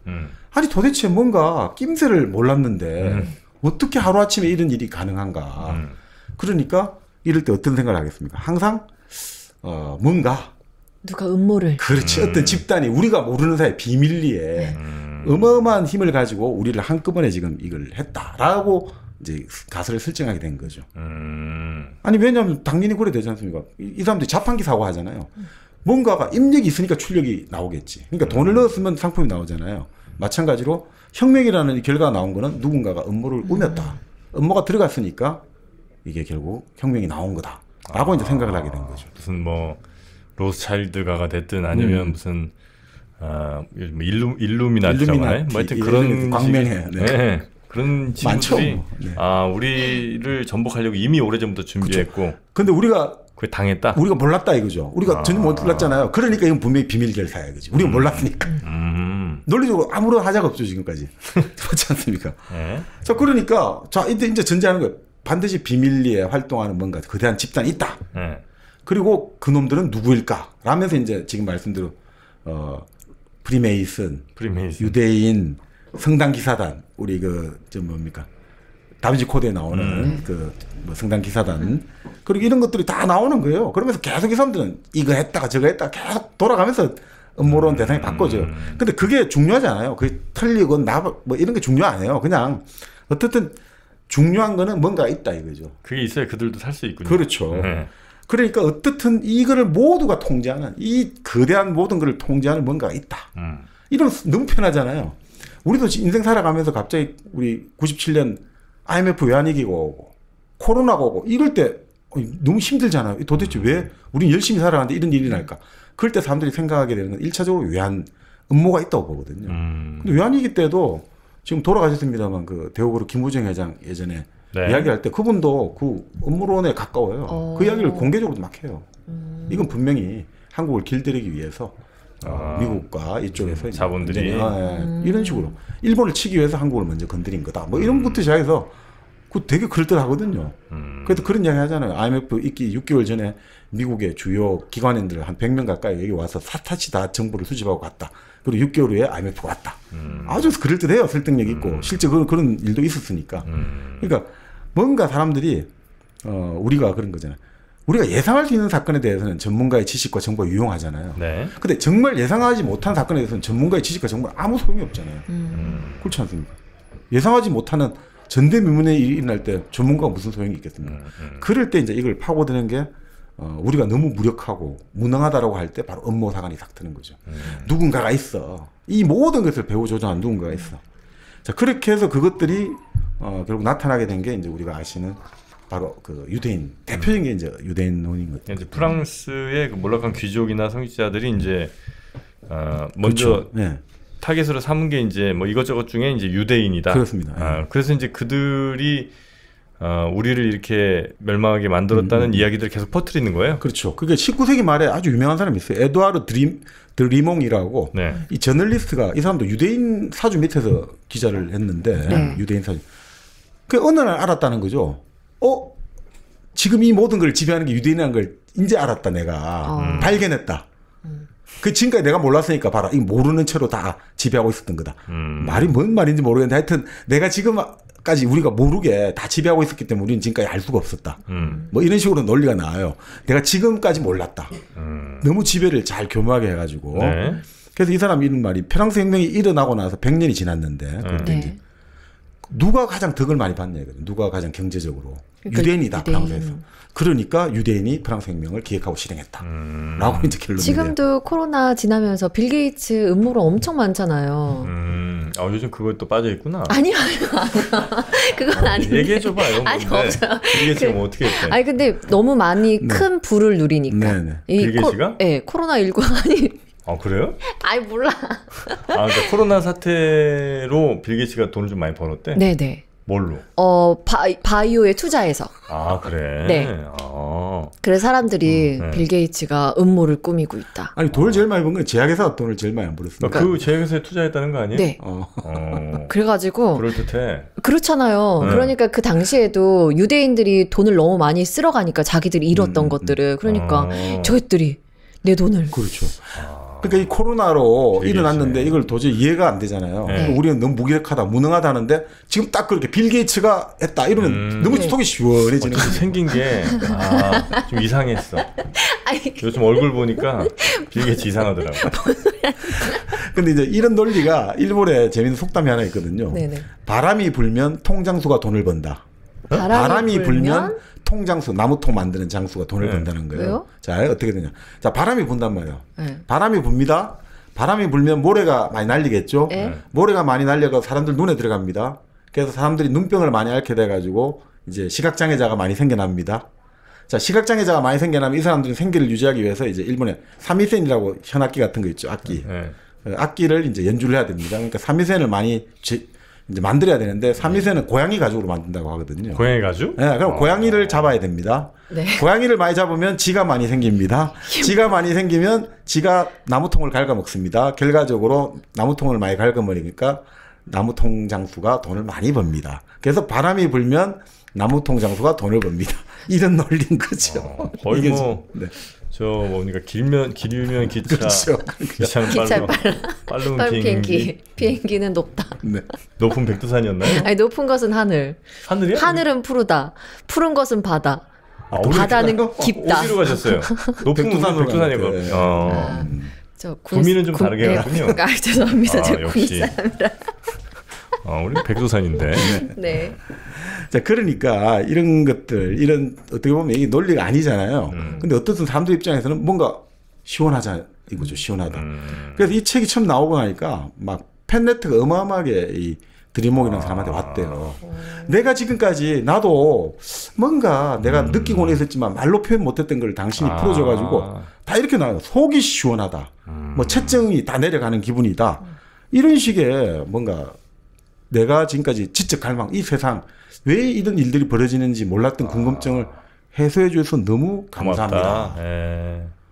아니 도대체 뭔가 낌새를 몰랐는데 어떻게 하루아침에 이런 일이 가능한가. 그러니까 이럴 때 어떤 생각을 하겠습니까? 항상 뭔가 누가 음모를 그렇지 어떤 집단이 우리가 모르는 사이 비밀리에 어마어마한 힘을 가지고 우리를 한꺼번에 지금 이걸 했다라고 이제 가설을 설정하게 된 거죠. 아니 왜냐하면 당연히 그래 되지 않습니까? 이 사람들이 자판기 사고 하잖아요. 뭔가가 입력이 있으니까 출력이 나오겠지. 그러니까 돈을 넣었으면 상품이 나오잖아요. 마찬가지로 혁명이라는 결과가 나온 거는 누군가가 음모를 꾸몄다. 음모가 들어갔으니까 이게 결국 혁명이 나온 거다라고 이제 생각을 하게 된 거죠. 무슨 뭐 로스차일드가가 됐든 아니면 무슨 일루미나티라고 하나요? 뭐 하여튼 그런 광명회 네. 그런 친구들이 네. 우리를 전복하려고 이미 오래전부터 준비했고 그쵸. 근데 우리가 그게 당했다? 우리가 몰랐다 이거죠. 우리가 전혀 몰랐잖아요. 그러니까 이건 분명히 비밀 결사야 이거지. 우리가 몰랐으니까. 논리적으로 아무런 하자가 없죠 지금까지. 그렇지 않습니까? 네. 자 그러니까 자 이제 전제하는 거예요. 반드시 비밀리에 활동하는 뭔가 거대한 집단이 있다. 네. 그리고 그 놈들은 누구일까? 라면서 이제 지금 말씀대로 프리메이슨, 유대인, 성당 기사단, 우리 뭡니까? 다빈치 코드에 나오는 뭐 성당 기사단, 그리고 이런 것들이 다 나오는 거예요. 그러면서 계속 이 사람들은 이거 했다가 저거 했다가 계속 돌아가면서 음모론 대상이 바꿔져요. 근데 그게 중요하지 않아요. 그게 틀리건 뭐 이런 게 중요 안 해요. 그냥 어떻든 중요한 거는 뭔가 있다 이거죠. 그게 있어야 그들도 살 수 있군요. 그렇죠. 네. 그러니까 어떻든 이거를 모두가 통제하는 이 거대한 모든 것을 통제하는 뭔가가 있다. 이러면 너무 편하잖아요. 우리도 인생 살아가면서 갑자기 우리 97년 IMF 외환위기가 오고 코로나가 오고 이럴 때 너무 힘들잖아요. 도대체 왜 우린 열심히 살아가는데 이런 일이 날까? 그럴 때 사람들이 생각하게 되는 건 1차적으로 외환 음모가 있다고 보거든요. 근데 외환위기 때도 지금 돌아가셨습니다만 그 대우그룹 김우정 회장 예전에 네. 이야기할 때 그분도 그 음모론에 가까워요. 그 이야기를 공개적으로 막 해요. 이건 분명히 한국을 길들이기 위해서 미국과 이쪽에서 자본들이 이런 식으로 일본을 치기 위해서 한국을 먼저 건드린 거다. 뭐 이런 것부터 시작해서 그 되게 그럴듯하거든요. 그래서 그런 이야기 하잖아요. IMF 있기 6개월 전에 미국의 주요 기관인들 한 100명 가까이 여기 와서 사타치 다 정보를 수집하고 갔다. 그리고 6개월 후에 IMF가 왔다. 아주 그럴듯해요. 설득력 있고 실제 그런 일도 있었으니까. 그러니까 뭔가 사람들이 우리가 그런 거잖아요. 우리가 예상할 수 있는 사건에 대해서는 전문가의 지식과 정보가 유용하잖아요. 네. 근데 정말 예상하지 못한 사건에 대해서는 전문가의 지식과 정보는 아무 소용이 없잖아요. 그렇지 않습니까? 예상하지 못하는 전대미문의 일이 일어날 때 전문가가 무슨 소용이 있겠습니까? 그럴 때 이제 이걸 파고드는 게 우리가 너무 무력하고 무능하다라고 할 때 바로 음모 사관이 싹 트는 거죠. 누군가가 있어. 이 모든 것을 배후 조종한 누군가가 있어. 자, 그렇게 해서 그것들이 결국 나타나게 된 게 이제 우리가 아시는 바로 그 유대인 대표적인 게 이제 유대인론인 거죠. 이제 프랑스의 그 몰락한 귀족이나 성직자들이 이제 먼저 그렇죠. 네. 타겟으로 삼은 게 이제 뭐 이것저것 중에 이제 유대인이다. 그렇습니다. 그래서 이제 그들이 우리를 이렇게 멸망하게 만들었다는 이야기들을 계속 퍼뜨리는 거예요. 그렇죠. 그게 19세기 말에 아주 유명한 사람이 있어요. 에드와르 드리몽이라고 네. 이 저널리스트가 이 사람도 유대인 사주 밑에서 기자를 했는데 유대인 사주. 그 어느 날 알았다는 거죠. 지금 이 모든 걸 지배하는 게 유대인이라는 걸 이제 알았다 내가. 발견했다. 그 지금까지 내가 몰랐으니까 봐라. 이 모르는 채로 다 지배하고 있었던 거다. 말이 뭔 말인지 모르겠는데 하여튼 내가 지금까지 우리가 모르게 다 지배하고 있었기 때문에 우리는 지금까지 알 수가 없었다. 뭐 이런 식으로 논리가 나와요. 내가 지금까지 몰랐다. 너무 지배를 잘 교묘하게 해가지고. 네. 그래서 이 사람이 이런 말이 프랑스 혁명이 일어나고 나서 100년이 지났는데 그때 이제 누가 가장 덕을 많이 봤냐 이거든. 누가 가장 경제적으로. 그러니까 유대인이다 프랑스에서. 그러니까 유대인이 프랑스 혁명을 기획하고 실행했다. 라고 이제 결론이 지금도 코로나 지나면서 빌 게이츠 음모론 엄청 많잖아요. 요즘 그것도 빠져있구나. 아니요. 그건 아닌데. 얘기해줘봐요. 아니, 없어요. 빌 게이츠가 뭐 어떻게 했대? 아니, 근데 너무 많이 큰 부를 누리니까. 빌 게이츠가? 네, 코로나19 아니. 그래요? 아이, 몰라. 그러니까 코로나 사태로 빌 게이츠가 돈을 좀 많이 벌었대? 네네. 뭘로? 바이오에 투자해서. 그래? 네. 그래서 사람들이 빌 게이츠가 음모를 꾸미고 있다. 아니, 돈을 제일 많이 번 건 제약회사가 돈을 제일 많이 안 벌었습니다. 그 제약회사에 투자했다는 거 아니에요? 네. 그래가지고. 그럴듯해. 그렇잖아요. 그러니까 그 당시에도 유대인들이 돈을 너무 많이 쓸어가니까 자기들이 잃었던 것들을. 그러니까 저희들이 내 돈을. 그렇죠. 그러니까 이 코로나로 빌 일어났는데 게이츠. 이걸 도저히 이해가 안 되잖아요. 네. 우리는 너무 무기력하다, 무능하다 하는데 지금 딱 그렇게 빌 게이츠가 했다 이러면 너무 속이 시원해지는 거죠. 생긴 게 좀 이상했어. 아니, 요즘 얼굴 보니까 빌 게이츠 이상하더라고. 근데 이제 이런 논리가 일본에 재밌는 속담이 하나 있거든요. 네네. 바람이 불면 통장수가 돈을 번다. 바람이 불면 통장수, 나무통 만드는 장수가 돈을 번다는 거예요. 왜요? 자, 어떻게 되냐. 자, 바람이 분단 말이에요. 네. 바람이 붑니다. 바람이 불면 모래가 많이 날리겠죠. 네. 모래가 많이 날려가 사람들 눈에 들어갑니다. 그래서 사람들이 눈병을 많이 앓게 돼가지고 이제 시각장애자가 많이 생겨납니다. 자, 시각장애자가 많이 생겨나면 이 사람들은 생계를 유지하기 위해서 이제 일본에 삼위센이라고 현악기 같은 거 있죠. 악기. 네. 악기를 이제 연주를 해야 됩니다. 그러니까 삼위센을 많이 이제 만들어야 되는데 삼위센은 고양이 가죽으로 만든다고 하거든요. 고양이 가죽? 네, 그럼 고양이를 잡아야 됩니다. 네. 고양이를 많이 잡으면 쥐가 많이 생깁니다. 쥐가 많이 생기면 쥐가 나무통을 갉아먹습니다. 결과적으로 나무통을 많이 갉아먹으니까 나무통 장수가 돈을 많이 법니다. 그래서 바람이 불면 나무통 장수가 돈을 법니다. 이런 논리인 거죠. 거의 이게 뭐 네. 저 뭡니까 길면 기차, 그렇죠. 기차는 기차 빠르면 빠른 비행기. 비행기는 높다. 네. 높은 백두산이었나요? 아니, 높은 것은 하늘. 하늘이요? 하늘은 푸르다. 푸른 것은 바다. 바다는 깊다. 어디로 가셨어요? 높은 백두산으로 백두산이고. 갔는데. 저 구미는 좀 다르게 가군요. 아, 죄송합니다. 제가 역시. 구미 사람이라. 우리 백두산인데. 네. 자, 그러니까 이런 것들, 이런 어떻게 보면 이게 논리가 아니잖아요. 근데 어떻든 사람들 입장에서는 뭔가 시원하자 이거죠. 시원하다. 그래서 이 책이 처음 나오고 나니까 막 팬레터가 어마어마하게 이 드림목이라는 사람한테 왔대요. 내가 지금까지 나도 뭔가 내가 느끼고는 있었지만 말로 표현 못했던 걸 당신이 풀어줘가지고 다 이렇게 나와요. 속이 시원하다. 뭐 채증이 다 내려가는 기분이다. 이런 식의 뭔가 내가 지금까지 지적 갈망, 이 세상 왜 이런 일들이 벌어지는지 몰랐던 궁금증을 해소해 줘서 너무 감사합니다.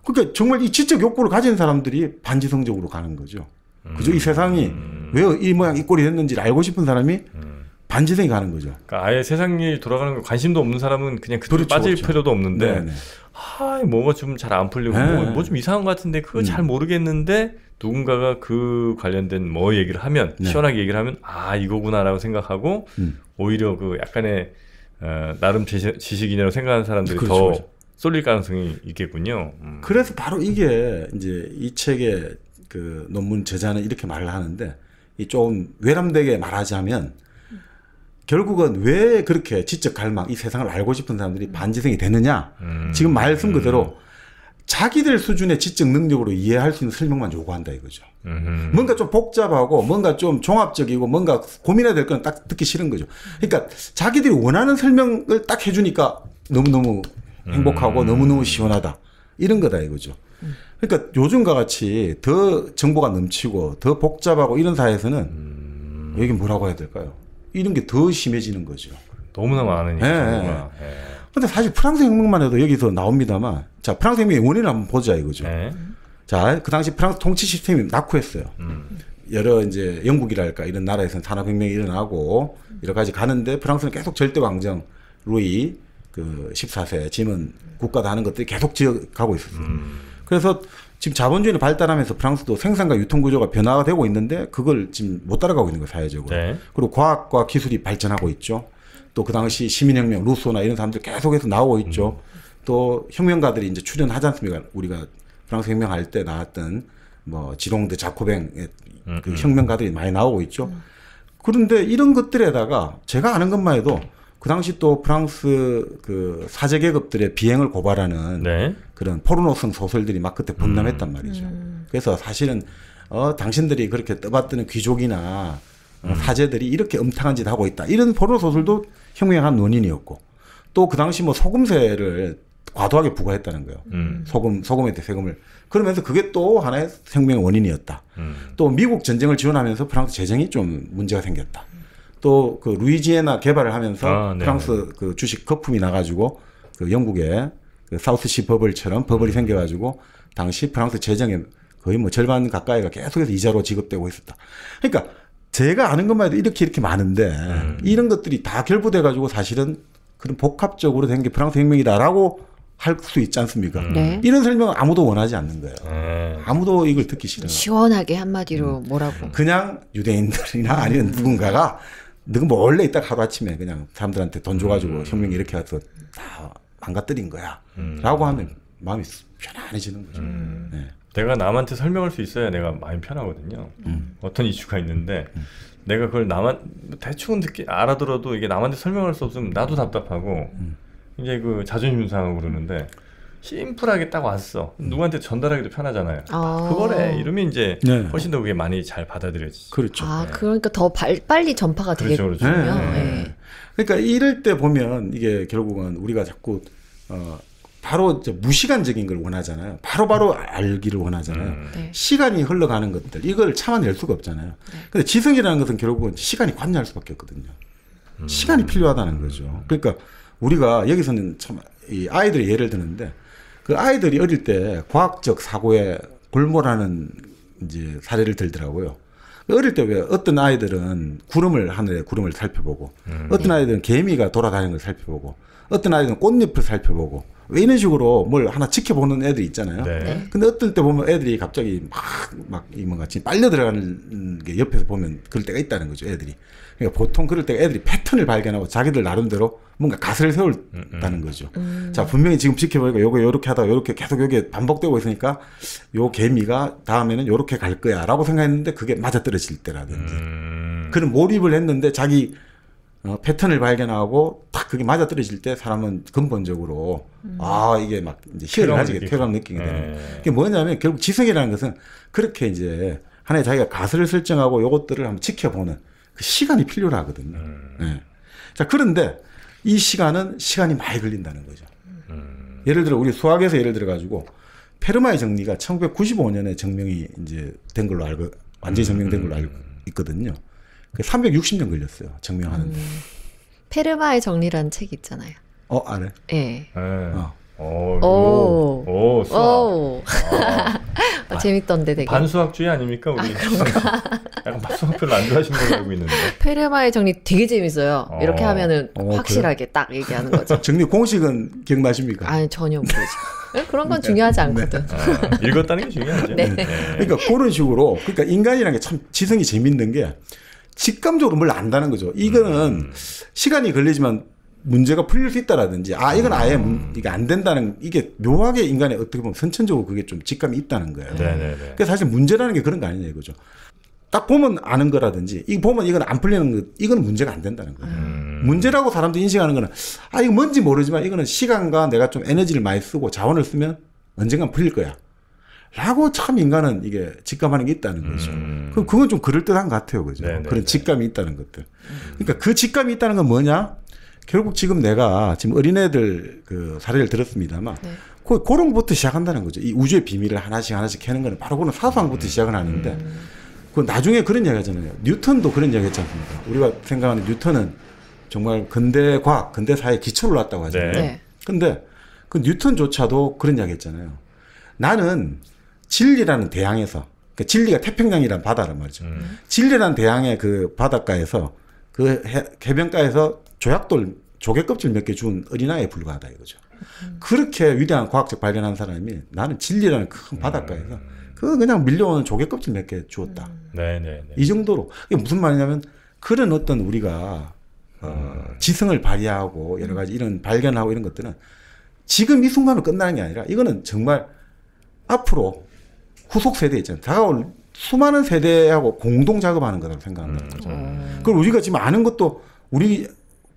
그러니까 정말 이 지적 욕구를 가진 사람들이 반지성적으로 가는 거죠. 그죠? 이 세상이 왜 이 모양 이 꼴이 됐는지를 알고 싶은 사람이 반지성이 가는 거죠. 그러니까 아예 세상 일 돌아가는 거 관심도 없는 사람은 그냥 그대로 그렇죠, 빠질 그렇죠. 필요도 없는데 네네. 뭐가 좀 잘 안 풀리고 네. 뭐 좀 이상한 것 같은데 그거 잘 모르겠는데 누군가가 그 관련된 뭐 얘기를 하면 네. 시원하게 얘기를 하면 이거구나라고 생각하고 오히려 그 약간의 나름 지식인이라고 생각하는 사람들이 그렇죠, 더 그렇죠. 쏠릴 가능성이 있겠군요. 그래서 바로 이게 이제 이 책의 그 논문 저자는 이렇게 말을 하는데 이 좀 외람되게 말하자면 결국은 왜 그렇게 지적 갈망 이 세상을 알고 싶은 사람들이 반지성이 되느냐 지금 말씀 그대로 자기들 수준의 지적 능력으로 이해할 수 있는 설명만 요구한다 이거죠. 뭔가 좀 복잡하고 뭔가 좀 종합적이고 뭔가 고민해야 될 건 딱 듣기 싫은 거죠. 그러니까 자기들이 원하는 설명을 딱 해주니까 너무너무 행복하고 너무너무 시원하다 이런 거다 이거죠. 그러니까 요즘과 같이 더 정보가 넘치고 더 복잡하고 이런 사회에서는 여기 뭐라고 해야 될까요? 이런 게 더 심해지는 거죠. 너무나 많으니까. 네. 근데 사실 프랑스 혁명만 해도 여기서 나옵니다만 자, 프랑스 혁명의 원인을 한번 보자 이거죠. 네. 자, 그 당시 프랑스 통치 시스템이 낙후했어요. 여러 이제 영국이랄까 이런 나라에서는 산업혁명이 일어나고 여러 가지 가는데 프랑스는 계속 절대 왕정 루이 그 14세 짐은 국가다 하는 것들이 계속 지어가고 있었어요. 그래서 지금 자본주의는 발달하면서 프랑스도 생산과 유통 구조가 변화가 되고 있는데 그걸 지금 못 따라가고 있는 거예요, 사회적으로. 네. 그리고 과학과 기술이 발전하고 있죠. 또 그 당시 시민혁명, 루소나 이런 사람들 계속해서 나오고 있죠. 또 혁명가들이 이제 출연하지 않습니까? 우리가 프랑스 혁명할 때 나왔던 뭐 지롱드 자코뱅의 그 혁명가들이 많이 나오고 있죠. 그런데 이런 것들에다가 제가 아는 것만 해도 그 당시 또 프랑스 그 사제 계급들의 비행을 고발하는 네. 그런 포르노성 소설들이 막 그때 범람했단 말이죠. 그래서 사실은 당신들이 그렇게 떠받드는 귀족이나 사제들이 이렇게 음탕한 짓 하고 있다. 이런 포르노 소설도 혁명한 원인이었고 또 그 당시 뭐 소금세를 과도하게 부과했다는 거예요. 소금에 대해 세금을. 그러면서 그게 또 하나의 혁명의 원인이었다. 또 미국 전쟁을 지원하면서 프랑스 재정이 좀 문제가 생겼다. 또 그 루이지애나 개발을 하면서 프랑스 그 주식 거품이 나가지고 그 영국의 그 사우스시 버블처럼 버블이 생겨가지고 당시 프랑스 재정의 거의 뭐 절반 가까이가 계속해서 이자로 지급되고 있었다. 그러니까 제가 아는 것만 해도 이렇게 많은데 이런 것들이 다 결부돼가지고 사실은 그런 복합적으로 된 게 프랑스 혁명이다라고 할 수 있지 않습니까? 네. 이런 설명을 아무도 원하지 않는 거예요. 아무도 이걸 듣기 싫어요. 시원하게 한마디로 뭐라고. 그냥 유대인들이나 아니면 누군가가 너가 뭐 원래 있다가 하루아침에 그냥 사람들한테 돈 줘가지고 혁명 이렇게 해서 다 망가뜨린 거야. 라고 하면 마음이 편안해지는 거죠. 네. 내가 남한테 설명할 수 있어야 내가 마음이 편하거든요. 어떤 이슈가 있는데 내가 그걸 대충은 알아들어도 이게 남한테 설명할 수 없으면 나도 답답하고 이제 그 자존심 상하고 그러는데 심플하게 딱 왔어. 누구한테 전달하기도 편하잖아요. 그거래. 이러면 이제 훨씬 더 그게 많이 잘 받아들여지지. 그렇죠. 그러니까 더 빨리 전파가 되겠군요. 그렇죠. 네. 그러니까 이럴 때 보면 이게 결국은 우리가 자꾸 바로 무시간적인 걸 원하잖아요. 바로바로 알기를 원하잖아요. 네. 시간이 흘러가는 것들 이걸 참아낼 수가 없잖아요. 근데 지성이라는 것은 결국은 시간이 관여할 수밖에 없거든요. 시간이 필요하다는 거죠. 그러니까 우리가 여기서는 참 이 아이들의 예를 드는데 그 아이들이 어릴 때 과학적 사고에 골몰하는 이제 사례를 들더라고요. 어릴 때 왜 어떤 아이들은 하늘에 구름을 살펴보고 어떤 아이들은 개미가 돌아다니는 걸 살펴보고 어떤 아이들은 꽃잎을 살펴보고 왜 이런 식으로 뭘 하나 지켜보는 애들이 있잖아요. 네. 근데 어떤 때 보면 애들이 갑자기 막 뭔가 빨려 들어가는 게 옆에서 보면 그럴 때가 있다는 거죠, 애들이. 그러니까 보통 그럴 때 애들이 패턴을 발견하고 자기들 나름대로 뭔가 가설을 세웠다는 거죠. 자, 분명히 지금 지켜보니까 요거 요렇게 하다가 요렇게 계속 요게 반복되고 있으니까 요 개미가 다음에는 요렇게 갈 거야 라고 생각했는데 그게 맞아떨어질 때라든지 그런 몰입을 했는데 자기 패턴을 발견하고 딱 그게 맞아떨어질 때 사람은 근본적으로 이게 막 이제 희열을 가지게 쾌감 느끼게 되는 그게 뭐냐면 결국 지성이라는 것은 그렇게 이제 하나의 자기가 가설을 설정하고 요것들을 한번 지켜보는 그 시간이 필요로 하거든요. 네. 자, 그런데 이 시간이 많이 걸린다는 거죠. 예를 들어 우리 수학에서 예를 들어 가지고 페르마의 정리가 1995년에 증명이 이제 된 걸로 알고 완전히 증명된 걸로 알고 있거든요. 360년 걸렸어요. 증명하는데. 페르마의 정리라는 책 있잖아요. 알아요? 네. 수학. 재밌던데 되게. 반수학주의 아닙니까 우리? 약간 수학 별로 안 좋아하시는 걸로 알고 있는데. 페르마의 정리 되게 재밌어요. 이렇게 하면은 확실하게 딱 얘기하는 거죠. 정리 공식은 기억나십니까? 아니 전혀 모르죠. 그런 건 중요하지 않거든. 읽었다는 게 중요하죠. 네. 그러니까 그런 식으로 그러니까 인간이라는 게 참 지성이 재밌는 게 직감적으로 뭘 안다는 거죠. 이거는 시간이 걸리지만 문제가 풀릴 수 있다라든지 이건 아예 이게 안 된다는 이게 묘하게 인간의 어떻게 보면 선천적으로 그게 좀 직감이 있다는 거예요. 그러니까 사실 문제라는 게 그런 거 아니냐 이거죠. 딱 보면 아는 거라든지 이거 보면 이건 안 풀리는 거 이건 문제가 안 된다는 거예요. 문제라고 사람들이 인식하는 거는 이거 뭔지 모르지만 이거는 시간과 내가 좀 에너지를 많이 쓰고 자원을 쓰면 언젠간 풀릴 거야. 라고 참 인간은 이게 직감하는 게 있다는 거죠. 그건 좀 그럴듯한 것 같아요. 그죠? 그런 직감이 있다는 것들. 그러니까 그 직감이 있다는 건 뭐냐? 결국 지금 내가 지금 어린애들 그 사례를 들었습니다만 그런 것부터 시작한다는 거죠. 이 우주의 비밀을 하나씩 캐는 거는 바로 그런 사소한 것부터 시작을 하는데 그 나중에 그런 이야기 하잖아요. 뉴턴도 그런 이야기 했지 않습니까? 우리가 생각하는 뉴턴은 정말 근대 과학, 근대 사회의 기초를 놨다고 하잖아요. 근데 그 뉴턴조차도 그런 이야기 했잖아요. 나는 진리라는 대양에서, 그러니까 진리가 태평양이라는 바다란 말이죠. 진리라는 대양의 그 바닷가에서 그 해변가에서 조개껍질 몇 개 준 어린아이에 불과하다 이거죠. 그렇게 위대한 과학적 발견한 사람이 나는 진리라는 큰 바닷가에서 그냥 밀려오는 조개껍질 몇 개 주었다. 이 정도로. 이게 무슨 말이냐면 그런 어떤 우리가 지성을 발휘하고 여러 가지 이런 발견하고 이런 것들은 지금 이 순간으로 끝나는 게 아니라 이거는 정말 앞으로 후속 세대 있잖아요. 다가올 수많은 세대하고 공동 작업하는 거라고 생각한다는 거죠. 그리고 우리가 지금 아는 것도 우리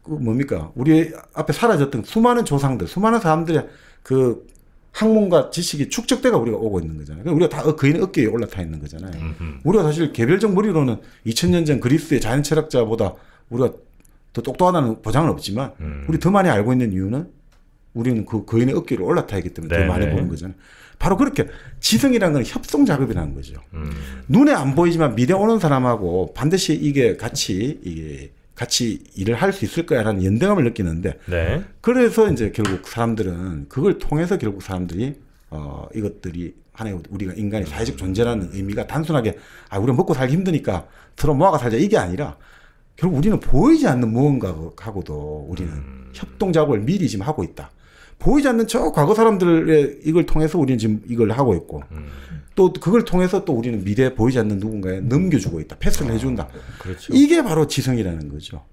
우리 앞에 사라졌던 수많은 조상들, 수많은 사람들의 그 학문과 지식이 축적돼가 우리가 오고 있는 거잖아요. 우리가 다 그인의 어깨에 올라타 있는 거잖아요. 우리가 사실 개별적 머리로는 2000년 전 그리스의 자연 철학자보다 우리가 더 똑똑하다는 보장은 없지만 우리 더 많이 알고 있는 이유는 우리는 그 거인의 어깨를 올라타 있기 때문에 더 많이 보는 거잖아요. 바로 그렇게 지성이라는 건 협동 작업이라는 거죠. 눈에 안 보이지만 미래 오는 사람하고 반드시 이게 같이 일을 할 수 있을 거야라는 연대감을 느끼는데 그래서 이제 결국 사람들은 그걸 통해서 결국 사람들이 이것들이 하나의 우리가 인간이 사회적 존재라는 의미가 단순하게 우리가 먹고 살기 힘드니까 서로 모아가 살자 이게 아니라 결국 우리는 보이지 않는 무언가하고도 우리는 협동 작업을 미리 지금 하고 있다. 보이지 않는 저 과거 사람들의 이걸 통해서 우리는 지금 이걸 하고 있고 또 그걸 통해서 또 우리는 미래에 보이지 않는 누군가에 넘겨주고 있다. 패스를 해준다. 그렇죠. 이게 바로 지성이라는 거죠.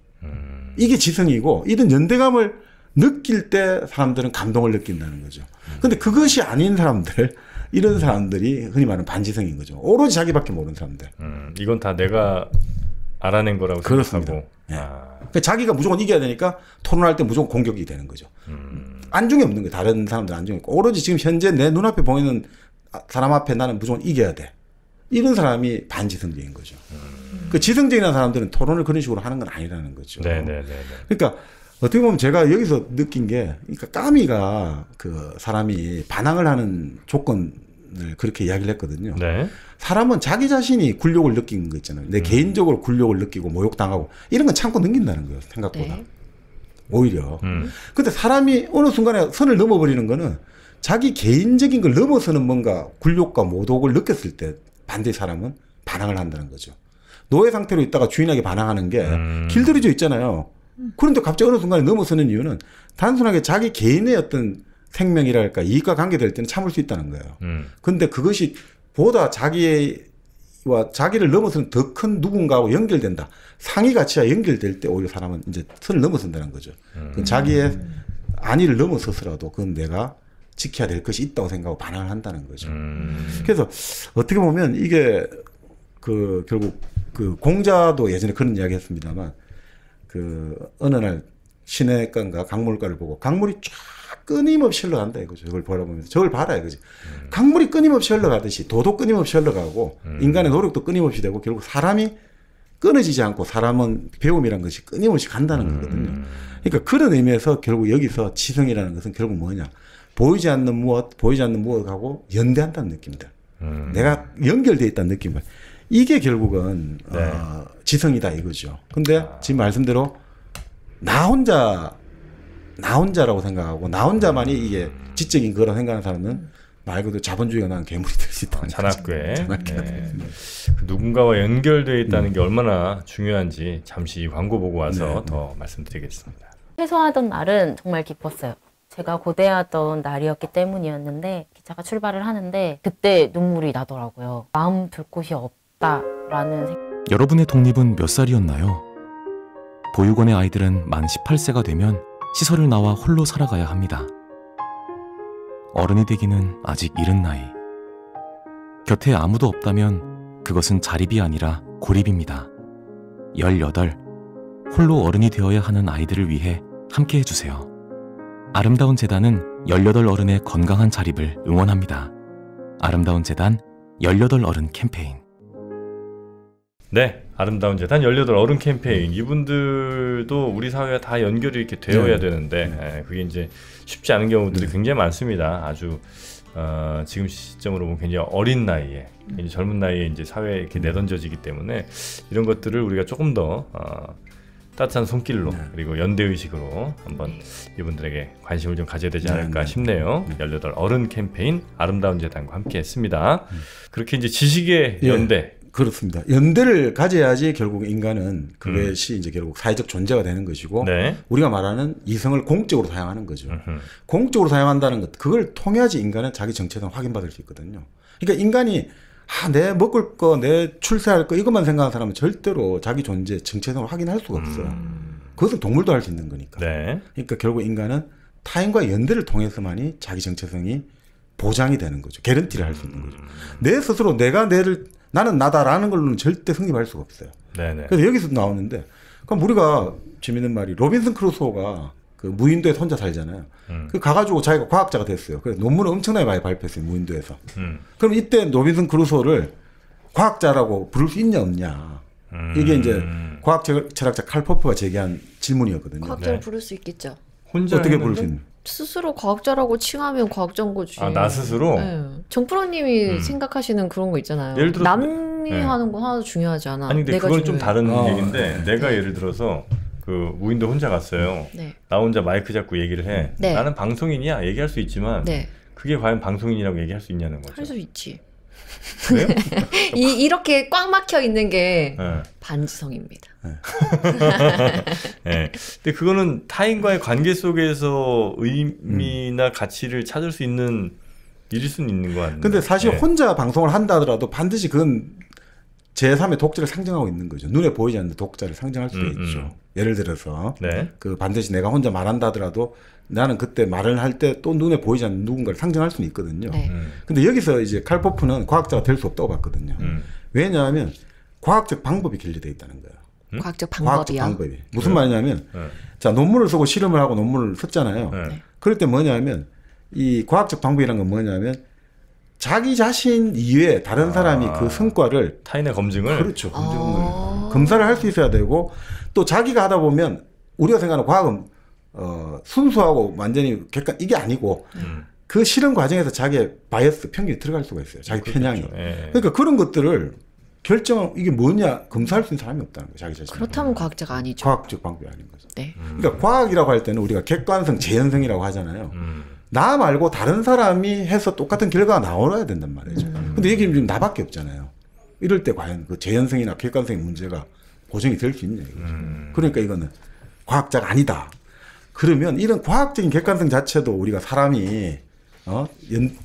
이게 지성이고 이런 연대감을 느낄 때 사람들은 감동을 느낀다는 거죠. 근데 그것이 아닌 사람들 이런 사람들이 흔히 말하는 반지성인 거죠. 오로지 자기밖에 모르는 사람들. 이건 다 내가 알아낸 거라고 생각하고. 네. 그러니까 자기가 무조건 이겨야 되니까 토론할 때 무조건 공격이 되는 거죠. 안중이 없는 거예요. 다른 사람들 안중이 없고. 오로지 지금 현재 내 눈앞에 보이는 사람 앞에 나는 무조건 이겨야 돼. 이런 사람이 반지성적인 거죠. 그 지성적인 사람들은 토론을 그런 식으로 하는 건 아니라는 거죠. 네네네. 그러니까 어떻게 보면 제가 여기서 느낀 게, 그러니까 까미가 그 사람이 반항을 하는 조건을 그렇게 이야기를 했거든요. 네. 사람은 자기 자신이 굴욕을 느끼는 거 있잖아요. 내 개인적으로 굴욕을 느끼고 모욕당하고 이런 건 참고 넘긴다는 거예요. 생각보다. 네. 오히려. 근데 사람이 어느 순간에 선을 넘어버리는 거는 자기 개인적인 걸 넘어서는 뭔가 굴욕과 모독을 느꼈을 때 반대 사람은 반항을 한다는 거죠. 노예 상태로 있다가 주인에게 반항하는 게 길들여져 있잖아요. 그런데 갑자기 어느 순간에 넘어서는 이유는 단순하게 자기 개인의 어떤 생명이랄까 이익과 관계될 때는 참을 수 있다는 거예요. 근데 그것이 보다 자기와 자기를 넘어서는 더 큰 누군가하고 연결된다. 상위 가치와 연결될 때 오히려 사람은 이제 선을 넘어선다는 거죠. 자기의 안위를 넘어서서라도 그건 내가 지켜야 될 것이 있다고 생각하고 반항을 한다는 거죠. 그래서 어떻게 보면 이게 그 결국 그 공자도 예전에 그런 이야기 했습니다만 그 어느 날 시내가인가 강물가를 보고 강물이 쫙 끊임없이 흘러간다 이거죠. 저걸 바라보면서 저걸 봐라 이거지. 강물이 끊임없이 흘러가듯이 도도 끊임없이 흘러가고 인간의 노력도 끊임없이 되고 결국 사람이 끊어지지 않고 사람은 배움이란 것이 끊임없이 간다는 거거든요. 그러니까 그런 의미에서 결국 여기서 지성이라는 것은 결국 뭐냐. 보이지 않는 무엇하고 연대한다는 느낌이다. 내가 연결되어 있다는 느낌. 이게 결국은 네. 지성이다 이거죠. 근데 지금 말씀대로 나 혼자라고 생각하고 나 혼자만이 이게 지적인 거라고 생각하는 사람은 말 그대로 자본주의가 난 괴물이 될 수 있다. 잔악괴. 네. 누군가와 연결되어 있다는 게 얼마나 중요한지 잠시 광고 보고 와서 더 말씀드리겠습니다. 퇴소하던 날은 정말 기뻤어요. 제가 고대하던 날이었기 때문이었는데 기차가 출발을 하는데 그때 눈물이 나더라고요. 마음 둘 곳이 없다라는 생각. 여러분의 독립은 몇 살이었나요? 보육원의 아이들은 만 18세가 되면 시설을 나와 홀로 살아가야 합니다. 어른이 되기는 아직 이른 나이. 곁에 아무도 없다면 그것은 자립이 아니라 고립입니다. 18. 홀로 어른이 되어야 하는 아이들을 위해 함께 해주세요. 아름다운 재단은 18 어른의 건강한 자립을 응원합니다. 아름다운 재단 18 어른 캠페인. 네, 아름다운 재단 18 어른 캠페인. 이분들도 우리 사회와 다 연결이 이렇게 되어야 되는데 그게 이제 쉽지 않은 경우들이 굉장히 많습니다. 아주 지금 시점으로 보면 굉장히 어린 나이에, 굉장히 젊은 나이에 이제 사회에 이렇게 내던져지기 때문에 이런 것들을 우리가 조금 더 따뜻한 손길로 그리고 연대의식으로 한번 이분들에게 관심을 좀 가져야 되지 않을까 싶네요. 18 어른 캠페인 아름다운 재단과 함께 했습니다. 그렇게 이제 지식의 연대. 그렇습니다. 연대를 가져야지 결국 인간은 그것이 이제 결국 사회적 존재가 되는 것이고 우리가 말하는 이성을 공적으로 사용하는 거죠. 공적으로 사용한다는 것, 그걸 통해야지 인간은 자기 정체성을 확인받을 수 있거든요. 그러니까 인간이 내 먹을 거, 내 출세할 거 이것만 생각하는 사람은 절대로 자기 존재, 정체성을 확인할 수가 없어요. 그것은 동물도 할 수 있는 거니까. 그러니까 결국 인간은 타인과의 연대를 통해서만이 자기 정체성이 보장이 되는 거죠. 개런티를 할 수 있는 거죠. 내 스스로 나는 나다라는 걸로는 절대 성립할 수가 없어요. 그래서 여기서 나오는데, 그럼 우리가 재밌는 말이 로빈슨 크루소가 그 무인도에서 혼자 살잖아요. 그 가가지고 자기가 과학자가 됐어요. 그래서 논문을 엄청나게 많이 발표했어요. 무인도에서. 그럼 이때 로빈슨 크루소를 과학자라고 부를 수 있냐 없냐. 이게 이제 과학 철학자 칼 포퍼가 제기한 질문이었거든요. 과학자를 부를 수 있겠죠. 혼자 어떻게 부를 수 있는? 스스로 과학자라고 칭하면 과학자인 거지. 나 스스로? 네. 정프로님이 생각하시는 그런 거 있잖아요. 예를 들어 남이 하는 거 하나도 중요하지 않아. 아니 근데 그건 좀 다른 얘기인데 내가 네. 예를 들어서 그 무인도 혼자 갔어요. 나 혼자 마이크 잡고 얘기를 해. 나는 방송인이야. 얘기할 수 있지만 그게 과연 방송인이라고 얘기할 수 있냐는 거죠. 할 수 있지. 그래요? 이렇게 꽉 막혀 있는 게 반지성입니다. 네. 근데 그거는 타인과의 관계 속에서 의미나 가치를 찾을 수 있는 일일 수는 있는 것 같은데. 근데 사실 네. 혼자 방송을 한다 하더라도 반드시 그건 제3의 독자를 상징하고 있는 거죠. 눈에 보이지 않는 독자를 상징할 수도 있죠. 예를 들어서 네. 그 반드시 내가 혼자 말한다 하더라도 나는 그때 말을 할 때 또 눈에 보이지 않는 누군가를 상징할 수는 있거든요. 네. 근데 여기서 이제 칼 포프는 과학자가 될 수 없다고 봤거든요. 왜냐하면 과학적 방법이 결여되어 있다는 거예요. 과학적 과학적 방법이요. 방법이. 무슨 말이냐면 자, 논문을 쓰고 실험을 하고 논문을 썼잖아요. 그럴 때 뭐냐면 이 과학적 방법이라는 건 뭐냐면 자기 자신 이외에 다른 사람이 그 성과를 타인의 검증을. 그렇죠. 검사를 할 수 있어야 되고 또 자기가 하다 보면 우리가 생각하는 과학은 순수하고 완전히 객관 이게 아니고 그 실험 과정에서 자기의 바이어스 편견이 들어갈 수가 있어요. 자기 편향이. 그렇죠. 예. 그러니까 그런 것들을 결정 이게 뭐냐 검사할 수 있는 사람이 없다는 거예요. 자기 자신. 그렇다면 과학자가 아니죠. 과학적 방법이 아닌 거죠. 네. 그러니까 과학이라고 할 때는 우리가 객관성, 재현성이라고 하잖아요. 나 말고 다른 사람이 해서 똑같은 결과가 나와야 된단 말이죠. 근데 여기는 지금 나밖에 없잖아요. 이럴 때 과연 그 재현성이나 객관성의 문제가 보정이 될 수 있냐 이거죠. 그러니까 이거는 과학자가 아니다. 그러면 이런 과학적인 객관성 자체도 우리가 사람이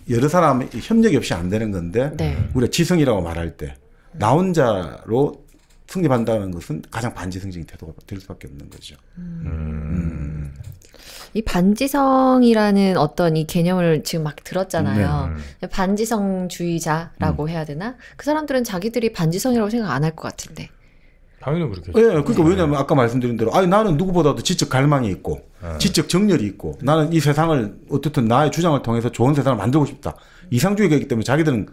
여러 사람 협력이 없이 안 되는 건데 네. 우리가 지성이라고 말할 때 나 혼자로 승립한다는 것은 가장 반지성적인 태도가 될 수밖에 없는 거죠. 이 반지성이라는 어떤 이 개념을 지금 막 들었잖아요. 반지성주의자라고 해야 되나? 그 사람들은 자기들이 반지성이라고 생각 안 할 것 같은데. 당연히 그렇겠죠. 예, 그러니까 왜냐하면 아까 말씀드린 대로 나는 누구보다도 지적 갈망이 있고 지적 정열이 있고 나는 이 세상을 어떻든 나의 주장을 통해서 좋은 세상을 만들고 싶다. 이상주의가이기 때문에 자기들은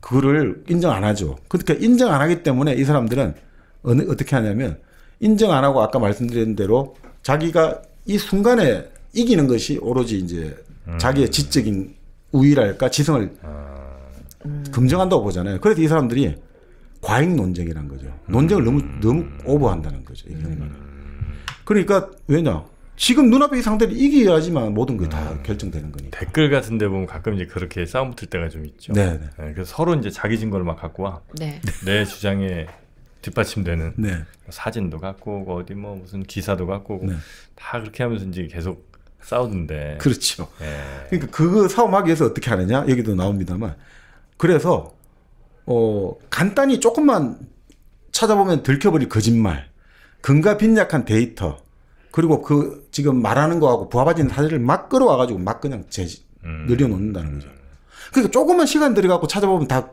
그거를 인정 안 하죠. 그러니까 인정 안 하기 때문에 이 사람들은 어떻게 하냐면 인정 안 하고 아까 말씀드린 대로 자기가 이 순간에 이기는 것이 오로지 이제 자기의 지적인 우위랄까 지성을 검증한다고 보잖아요. 그래서 이 사람들이 과잉 논쟁이란 거죠. 논쟁을 너무 오버한다는 거죠. 이 경우는. 그러니까 왜냐? 지금 눈앞에 이 상대를 이겨야지만 모든 게 다 결정되는 거니까. 댓글 같은 데 보면 가끔 이제 그렇게 싸움 붙을 때가 좀 있죠. 네. 네, 그래서 서로 이제 자기 증거를 막 갖고 와. 네. 내 주장에 뒷받침되는 네. 사진도 갖고 오고 어디 뭐 무슨 기사도 갖고 오고 네. 다 그렇게 하면서 이제 계속 싸우던데. 그렇죠. 예. 그러니까 그거 싸움하기 위해서 어떻게 하느냐? 여기도 나옵니다만. 그래서 간단히 조금만 찾아보면 들켜버릴 거짓말, 근거 빈약한 데이터, 그리고 그 지금 말하는 거하고 부합하지는 사실을 막 끌어와가지고 막 그냥 늘려놓는다는 거죠. 그러니까 조금만 시간 들여갖고 찾아보면 다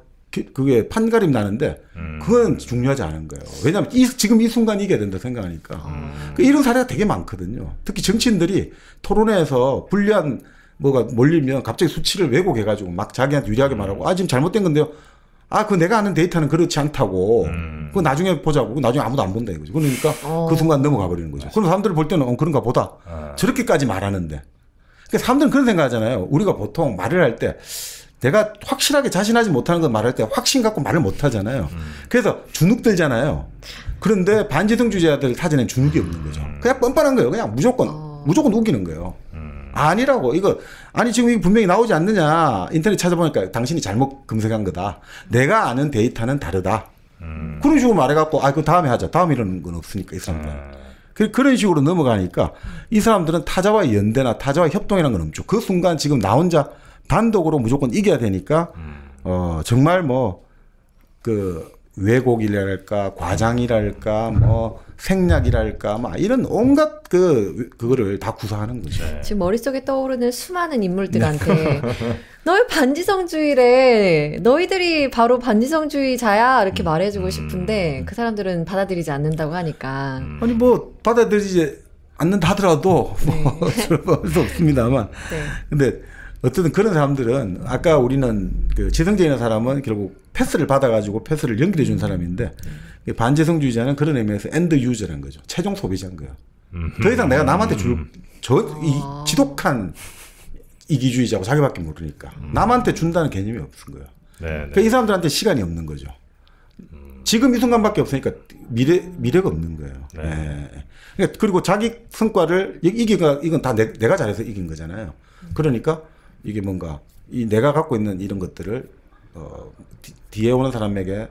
그게 판가름 나는데 그건 중요하지 않은 거예요. 왜냐하면 지금 이 순간 이겨야 된다 생각하니까. 이런 사례가 되게 많거든요. 특히 정치인들이 토론회에서 불리한 뭐가 몰리면 갑자기 수치를 왜곡해가지고 막 자기한테 유리하게 말하고 지금 잘못된 건데요. 그 내가 아는 데이터는 그렇지 않다고. 그거 나중에 보자고. 나중에 아무도 안 본다 이거죠. 그러니까 그 순간 넘어가 버리는 거죠. 그럼 사람들이 볼 때는 그런가 보다. 저렇게까지 말하는데. 그러니까 사람들은 그런 생각하잖아요. 우리가 보통 말을 할 때 내가 확실하게 자신하지 못하는 걸 말할 때 확신 갖고 말을 못 하잖아요. 그래서 주눅 들잖아요. 그런데 반지성주의자들 사전엔 주눅이 없는 거죠. 그냥 뻔뻔한 거예요. 그냥 무조건 우기는 거예요. 아니라고. 아니 지금 이거 분명히 나오지 않느냐. 인터넷 찾아보니까 당신이 잘못 검색한 거다. 내가 아는 데이터는 다르다. 그런 식으로 말해갖고 그 다음에 하자. 다음 이런 건 없으니까 이 사람들은. 그런 식으로 넘어가니까 이 사람들은 타자와의 연대나 타자와의 협동이라는 건 없죠. 그 순간 지금 나 혼자 단독으로 무조건 이겨야 되니까 정말 왜곡이랄까 과장이랄까 생략이랄까 이런 온갖 그거를 다 구사하는 거죠. 지금 머릿속에 떠오르는 수많은 인물들한테 너희 반지성주의래. 너희들이 바로 반지성주의자야. 이렇게 말해주고 싶은데 그 사람들은 받아들이지 않는다고 하니까. 아니 받아들이지 않는다 하더라도 할 수 없습니다만. 네. 근데 어쨌든 그런 사람들은 아까 우리는 그 지성적인 사람은 결국 패스를 받아가지고 패스를 연결해 준 사람인데 반지성주의자는 그런 의미에서 엔드 유저라는 거죠. 최종 소비자인 거예요. 더 이상 내가 남한테 이 지독한 이기주의자고 자기밖에 모르니까 남한테 준다는 개념이 없은 거예요. 그러니까 이 사람들한테 시간이 없는 거죠. 지금 이 순간밖에 없으니까 미래가 없는 거예요. 그러니까 그리고 자기 성과를 이건 다 내가 잘해서 이긴 거잖아요. 그러니까 이게 뭔가 내가 갖고 있는 이런 것들을 뒤에 오는 사람에게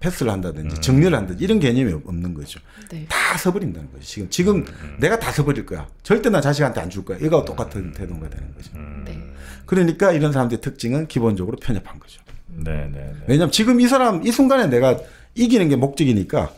패스를 한다든지 정리를 한다든지 이런 개념이 없는 거죠. 네. 다 서버린다는 거죠. 지금 내가 다 서버릴 거야. 절대 나 자식한테 안 줄 거야. 이거와 똑같은 태도가 되는 거죠. 네. 그러니까 이런 사람들의 특징은 기본적으로 편협한 거죠. 네. 왜냐하면 지금 이 사람 이 순간에 내가 이기는 게 목적이니까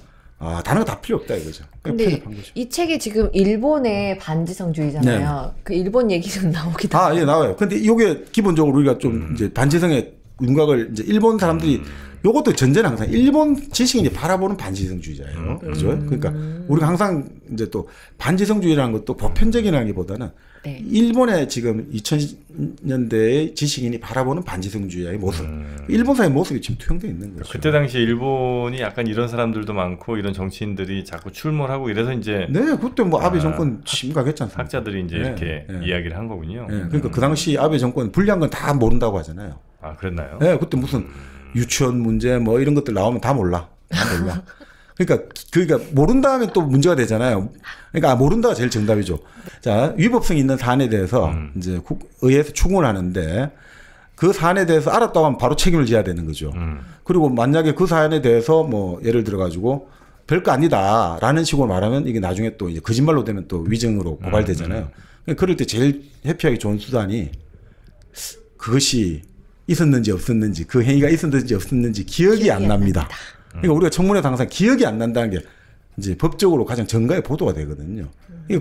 다른 거 다 필요 없다 이거죠. 근데 편협한 거죠. 이 책이 지금 일본의 반지성주의잖아요. 그 일본 얘기 좀 나오기도. 예, 나와요. 근데 이게 기본적으로 우리가 좀 이제 반지성의 윤곽을 이제 일본 사람들이 요것도 전제는 항상 일본 지식인이 바라보는 반지성주의자예요. 그죠? 그러니까 우리가 항상 이제 또 반지성주의라는 것도 보편적이라기보다는 네. 일본의 지금 2000년대의 지식인이 바라보는 반지성주의의 모습. 일본사의 모습이 지금 투영되어 있는 거죠. 그때 당시 일본이 약간 이런 사람들도 많고 이런 정치인들이 자꾸 출몰하고 이래서 이제 네, 그때 뭐 아베 정권 심각했지 않습니까? 학자들이 이제 이렇게 이야기를 한 거군요. 그러니까 그 당시 아베 정권 불리한 건 다 모른다고 하잖아요. 아, 그랬나요? 네, 그때 무슨 유치원 문제 뭐 이런 것들 나오면 다 몰라. 다 몰라. 그러니까 모른다 하면 또 문제가 되잖아요. 그러니까 모른다가 제일 정답이죠. 자, 위법성 있는 사안에 대해서 이제 의회에서 추궁을 하는데 그 사안에 대해서 알았다고 하면 바로 책임을 져야 되는 거죠. 그리고 만약에 그 사안에 대해서 뭐 예를 들어 가지고 별거 아니다라는 식으로 말하면 이게 나중에 또 이제 거짓말로 되면 또 위증으로 고발되잖아요. 그러니까 그럴 때 제일 회피하기 좋은 수단이 그것이 있었는지 없었는지 그 행위가 있었는지 없었는지 기억이 안 납니다. 그러니까 우리가 청문회에서 항상 기억이 안 난다는 게 이제 법적으로 가장 정가의 보도가 되거든요.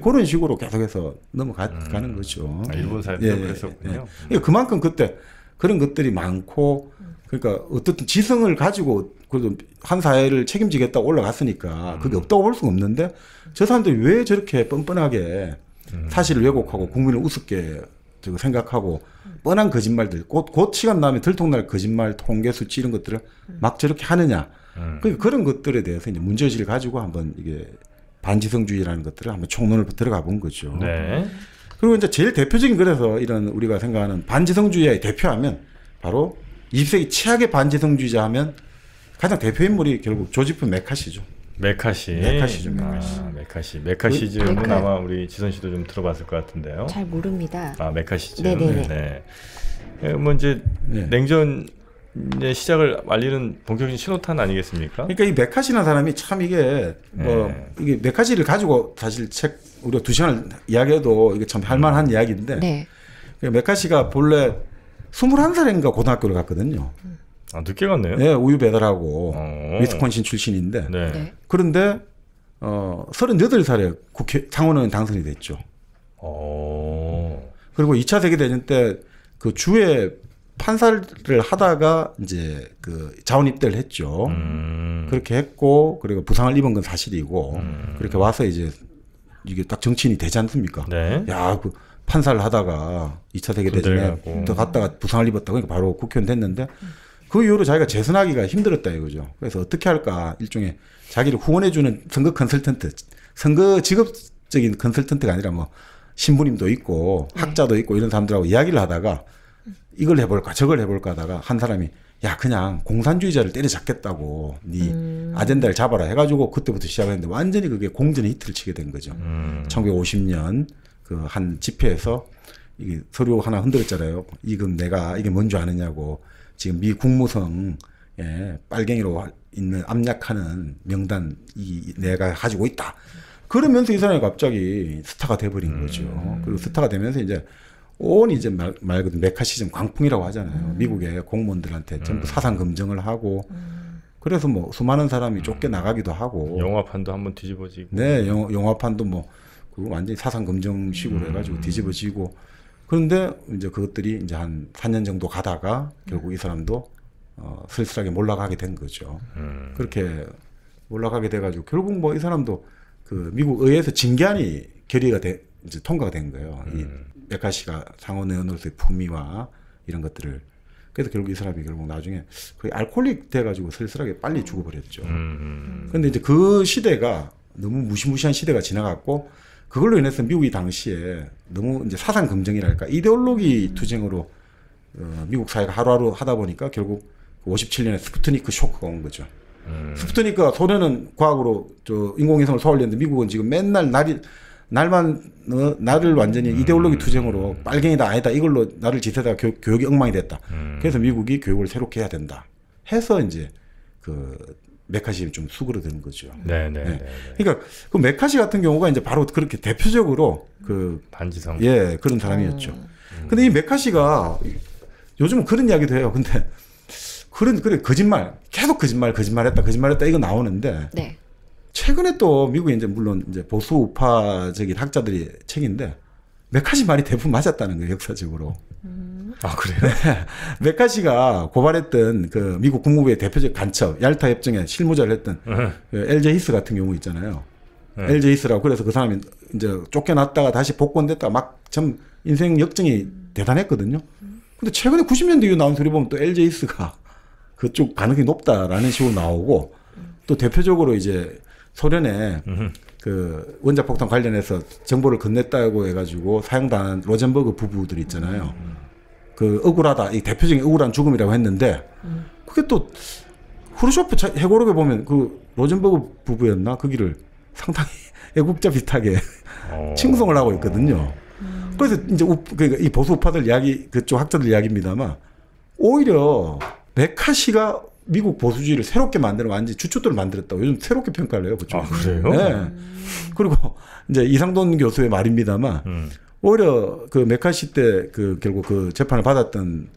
그런 식으로 계속해서 넘어가는 거죠. 일본 사회도 그랬었군요. 그러니까 그만큼 그때 그런 것들이 많고 그러니까 어떻든 지성을 가지고 그래도 한 사회를 책임지겠다고 올라갔으니까 그게 없다고 볼 수가 없는데 저 사람들이 왜 저렇게 뻔뻔하게 사실을 왜곡하고 국민을 우습게 생각하고 뻔한 거짓말들 곧 시간 나면 들통날 거짓말 통계 수치 이런 것들을 막 저렇게 하느냐 그러니까 그런 것들에 대해서 이제 문제의식을 가지고 한번 이게 반지성주의라는 것들을 한번 총론을 들어가 본 거죠. 네. 그리고 이제 제일 대표적인 그래서 이런 우리가 생각하는 반지성주의의 대표하면 바로 20세기 최악의 반지성주의자 하면 가장 대표 인물이 결국 조지프 메카시죠. 메카시죠. 메카시즘은 아마 우리 지선 씨도 좀 들어봤을 것 같은데요. 잘 모릅니다. 메카시즘. 네네네. 네. 뭐 이제 냉전의 시작을 알리는 본격적인 신호탄 아니겠습니까? 그러니까 이 메카시라는 사람이 참 이게 이게 메카시를 가지고 사실 책 우리가 2시간을 이야기해도 이게 참 할만한 이야기인데 메카시가 본래 21살인가 고등학교를 갔거든요. 늦게 갔네요. 네, 우유 배달하고 위스콘신 출신인데 그런데 38살에 상원의원 당선이 됐죠. 그리고 2차 세계대전 때 그 주에 판사를 하다가 이제 그 자원 입대를 했죠. 그렇게 했고 그리고 부상을 입은 건 사실이고 그렇게 와서 이제 이게 딱 정치인이 되지 않습니까? 야, 그 판사를 하다가 2차 세계대전에 또 갔다가 부상을 입었다. 그러니까 바로 국회의원 됐는데 그 이후로 자기가 재선하기가 힘들었다 이거죠. 그래서 어떻게 할까 일종의 자기를 후원해주는 선거 컨설턴트, 선거 직업적인 컨설턴트가 아니라 뭐 신부님도 있고 학자도 있고 이런 사람들하고 이야기를 하다가 이걸 해볼까 저걸 해볼까 하다가 한 사람이 야 그냥 공산주의자를 때려잡겠다고 네 아젠다를 잡아라 해가지고 그때부터 시작했는데 완전히 그게 공전의 히트를 치게 된 거죠. 1950년 그 한 집회에서 이게 서류 하나 흔들었잖아요. 이건 내가 이게 뭔 줄 아느냐고 지금 미 국무성 빨갱이로 있는 압력하는 명단 내가 가지고 있다. 그러면서 이 사람이 갑자기 스타가 돼버린 거죠. 그리고 스타가 되면서 이제 온 이제 말 그대로 메카시즘 광풍이라고 하잖아요. 미국의 공무원들한테 전부 사상 검증을 하고 그래서 뭐 수많은 사람이 쫓겨 나가기도 하고 영화판도 한번 뒤집어지고 네, 영화판도 뭐 그거 완전히 사상 검증식으로 해가지고 뒤집어지고 그런데 이제 그것들이 이제 한 4년 정도 가다가 결국 이 사람도 슬슬하게 몰락하게 된 거죠. 그렇게 몰락하게 돼가지고 결국 뭐 이 사람도 그 미국 의회에서 징계안이 결의가 이제 통과가 된 거예요. 이 메카시가 상원의원으로서의 품위와 이런 것들을 그래서 결국 이 사람이 결국 나중에 거의 알코올릭 돼가지고 슬슬하게 빨리 죽어버렸죠. 그런데 이제 그 시대가 너무 무시무시한 시대가 지나갔고 그걸로 인해서 미국이 당시에 너무 이제 사상 검증이랄까 이데올로기 투쟁으로 미국 사회가 하루하루 하다 보니까 결국 57년에 스푸트니크 쇼크가 온 거죠. 스푸트니크가 소련은 과학으로 인공위성을 쏘아올렸는데 미국은 지금 맨날 나를 완전히 이데올로기 투쟁으로 빨갱이다 아니다 이걸로 나를 지새다가 교육이 엉망이 됐다. 그래서 미국이 교육을 새롭게 해야 된다. 해서 이제 그 메카시에 좀 수그러드는 거죠. 네네. 네. 그러니까 그 메카시 같은 경우가 이제 바로 그렇게 대표적으로 그 반지성. 예, 그런 사람이었죠. 근데 이 메카시가 요즘은 그런 이야기도 해요. 근데 그래 거짓말 계속 거짓말했다 이거 나오는데 네. 최근에 또 미국에 이제 물론 이제 보수 우파적인 학자들이 책인데 메카시 말이 대부분 맞았다는 거예요, 역사적으로. 아, 그래요? 네. 메카시가 고발했던 그 미국 국무부의 대표적 간첩, 얄타 협정에 실무자를 했던 그 LJ 히스 같은 경우 있잖아요. LJ 히스라고 그래서 그 사람이 이제 쫓겨났다가 다시 복권됐다가 막 참 인생 역정이 대단했거든요. 근데 최근에 90년대 이후 나온 소리 보면 또 LJ 히스가 그쪽 가능성이 높다라는 식으로 나오고 또 대표적으로 이제 소련에 그 원자폭탄 관련해서 정보를 건넸다고 해가지고 사형당한 로젠버그 부부들 있잖아요. 그 억울하다, 이 대표적인 억울한 죽음이라고 했는데 그게 또 후르쇼프 회고록에 보면 그 로젠버그 부부였나 거기를 상당히 애국자 비슷하게 칭송을 하고 있거든요. 그래서 이제 그러니까 이 보수 우파들 이야기 그쪽 학자들 이야기입니다만 오히려 메카시가 미국 보수주의를 새롭게 만드는 완전히 주춧돌을 만들었다고 요즘 새롭게 평가를 해요. 그쪽. 아, 그래요? 네. 그리고 이제 이상돈 교수의 말입니다만 오히려 그 메카시 때 그 결국 그 재판을 받았던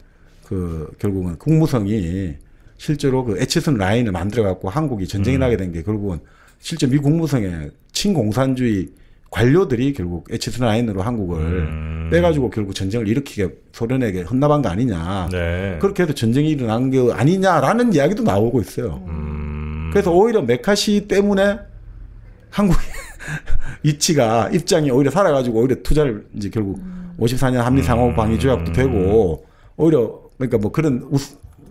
그 결국은 국무성이 실제로 그 에치슨 라인을 만들어 갖고 한국이 전쟁이 나게 된 게 결국은 실제 미 국무성의 친공산주의 관료들이 결국 에치슨 라인으로 한국을 빼가지고 결국 전쟁을 일으키게 소련에게 헌납한 거 아니냐. 네. 그렇게 해서 전쟁이 일어난 게 아니냐라는 이야기도 나오고 있어요. 그래서 오히려 메카시 때문에 한국의 위치가 입장이 오히려 살아가지고 오히려 투자를 이제 결국 54년 한미 상호 방위 조약도 되고 오히려 그러니까 뭐 그런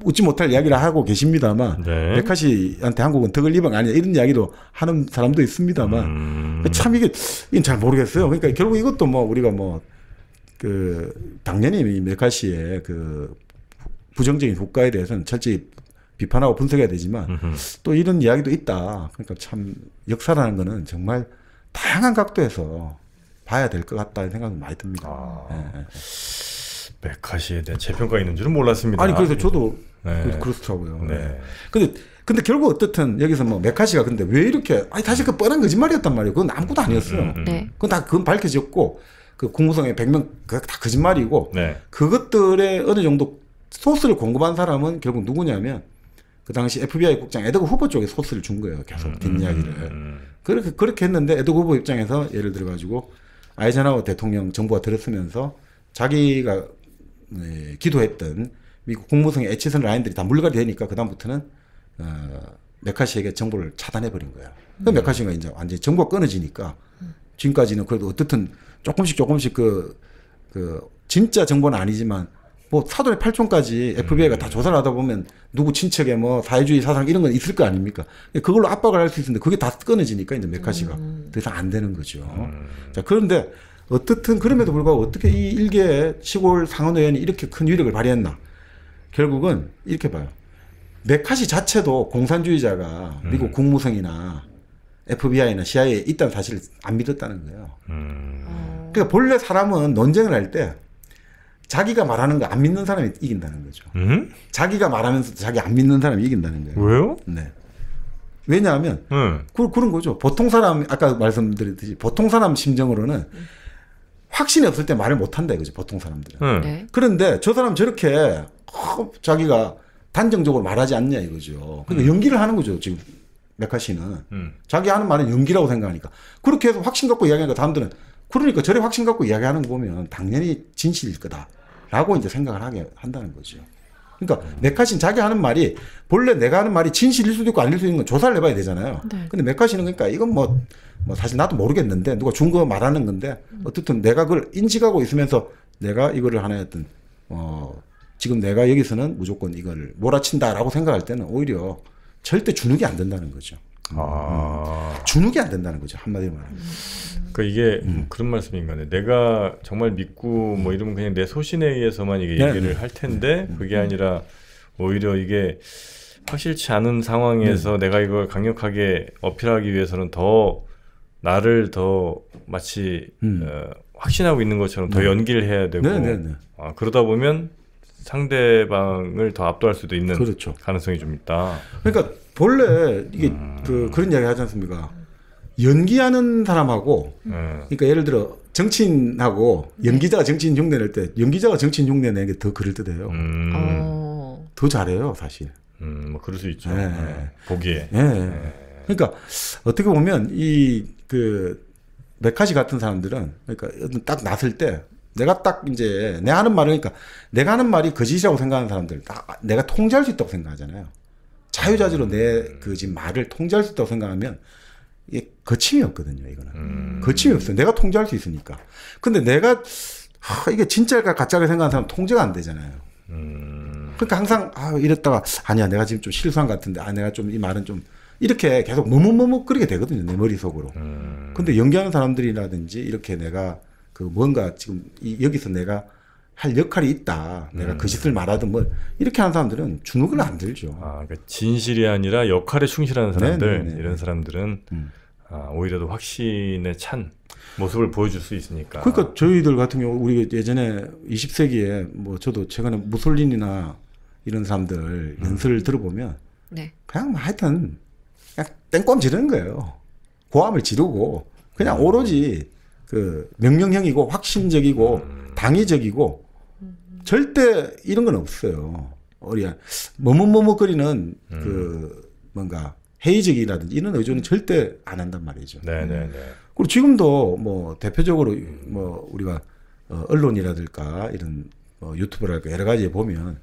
웃지 못할 이야기를 하고 계십니다만 네. 메카시한테 한국은 덕을 입은 거 아니냐 이런 이야기도 하는 사람도 있습니다만 참 이게 잘 모르겠어요. 그러니까 결국 이것도 뭐 우리가 뭐 그 당연히 메카시의 그 부정적인 효과에 대해서는 철저히 비판하고 분석해야 되지만 또 이런 이야기도 있다. 그러니까 참 역사라는 거는 정말 다양한 각도에서 봐야 될 것 같다는 생각이 많이 듭니다. 네. 메카시에 대한 재평가 있는 줄은 몰랐습니다. 아니 그래서 저도 네. 그렇더라고요. 네. 근데 결국 어떻든 여기서 뭐 메카시가 근데 왜 이렇게 사실 그 뻔한 거짓말이었단 말이에요. 그건 아무것도 아니었어요. 네. 그건 밝혀졌고 그 국무성의 100명 그거 다 거짓말이고 네. 그것들의 어느 정도 소스를 공급한 사람은 결국 누구냐면 그 당시 FBI 국장 에드거 후보 쪽에 소스를 준 거예요. 계속 뒷이야기를. 그렇게 했는데 에드거 후보 입장에서 예를 들어 가지고 아이젠하워 대통령 정부가 들었으면서 자기가 기도했던 미국 국무성의 에치슨 라인들이 다 물갈이 되니까 그다음부터는 메카시에게 정보를 차단해 버린 거야. 그 메카시가 이제 완전히 정보가 끊어지니까 지금까지는 그래도 어떻든 조금씩 그 진짜 정보는 아니지만 뭐 사돈의 팔촌까지 FBI가 다 조사를 하다 보면 누구 친척에 뭐 사회주의 사상 이런 건 있을 거 아닙니까? 그걸로 압박을 할 수 있는데 그게 다 끊어지니까 이제 메카시가 더 이상 안 되는 거죠. 자, 그런데 어떻든 그럼에도 불구하고 어떻게 이 일개 시골 상원의원이 이렇게 큰 위력을 발휘했나? 결국은 이렇게 봐요. 메카시 자체도 공산주의자가 미국 국무성이나 FBI나 CIA에 있다는 사실을 안 믿었다는 거예요. 그러니까 본래 사람은 논쟁을 할 때 자기가 말하는 거 안 믿는 사람이 이긴다는 거죠. 자기가 말하면서 자기 안 믿는 사람이 이긴다는 거예요. 왜요? 네. 왜냐하면 그런 거죠. 보통 사람 아까 말씀드렸듯이 보통 사람 심정으로는 확신이 없을 때 말을 못 한다 이거죠. 보통 사람들은. 네. 그런데 저 사람 저렇게 자기가 단정적으로 말하지 않냐 이거죠. 그러니까 연기를 하는 거죠. 지금 메카시는 자기 하는 말은 연기라고 생각하니까 그렇게 해서 확신 갖고 이야기하니까 사람들은 그러니까 저래 확신 갖고 이야기하는 거 보면 당연히 진실일 거다라고 이제 생각을 하게 한다는 거죠. 그러니까 메카시는 자기 하는 말이 본래 내가 하는 말이 진실일 수도 있고 아닐 수도 있는 건 조사를 해봐야 되잖아요. 네. 근데 메카시는 그러니까 이건 뭐 사실 나도 모르겠는데 누가 준 거 말하는 건데 어쨌든 내가 그걸 인식하고 있으면서 내가 이거를 하나의 어떤 지금 내가 여기서는 무조건 이걸 몰아친다라고 생각할 때는 오히려 절대 주눅이 안 된다는 거죠. 주눅이 안 된다는 거죠. 한마디로 말하면. 그러니까 이게 그런 말씀인가 네. 내가 정말 믿고 뭐 이러면 그냥 내 소신에 의해서만 이게 얘기를 할 텐데 그게 아니라 오히려 이게 확실치 않은 상황에서 내가 이걸 강력하게 어필하기 위해서는 더 나를 더 마치 확신하고 있는 것처럼 더 연기를 해야 되고 그러다 보면 상대방을 더 압도할 수도 있는 그렇죠. 가능성이 좀 있다. 그러니까 본래 이게 그런 이야기 하지 않습니까? 연기하는 사람하고 그러니까 예를 들어 정치인하고 연기자가 정치인 흉내 낼 때 연기자가 정치인 흉내 내는 게 더 그럴듯해요. 더 잘해요, 사실. 뭐 그럴 수 있죠. 보기에. 그러니까 어떻게 보면 이 그 메카시 같은 사람들은 그러니까 딱 났을 때 내가 딱 이제 내가 하는 말은 그러니까 내가 하는 말이 거짓이라고 생각하는 사람들 내가 통제할 수 있다고 생각하잖아요. 자유자재로 내 그 지금 말을 통제할 수 있다고 생각하면 이게 거침이 없거든요. 이거는 거침이 없어요. 내가 통제할 수 있으니까. 근데 내가 이게 진짜일까 가짜일까 생각하는 사람은 통제가 안 되잖아요. 그러니까 항상 이랬다가 아니야 내가 지금 좀 실수한 것 같은데 내가 좀 이 말은 좀 이렇게 계속 머뭇거리게 되거든요. 내 머릿속으로. 근데 연기하는 사람들이라든지 이렇게 내가 그 뭔가 지금 여기서 내가 할 역할이 있다. 내가 거짓을 말하든 뭐 이렇게 하는 사람들은 주눅을 안 들죠. 그러니까 진실이 아니라 역할에 충실하는 사람들 이런 사람들은 오히려 더 확신에 찬 모습을 보여줄 수 있으니까. 그러니까 저희들 같은 경우 우리 예전에 20세기에 뭐 저도 최근에 무솔리니나 이런 사람들 연설을 들어보면 그냥 하여튼 그냥 땡ቋ 지르는 거예요. 고함을 지르고 그냥 오로지 그 명령형이고 확신적이고 당위적이고 절대 이런 건 없어요. 머뭇거리는 그 뭔가 회의적이라든지 이런 의존은 절대 안 한단 말이죠. 네네네. 그리고 지금도 뭐 대표적으로 뭐 우리가 언론이라든가 이런 유튜브랄까 여러 가지에 보면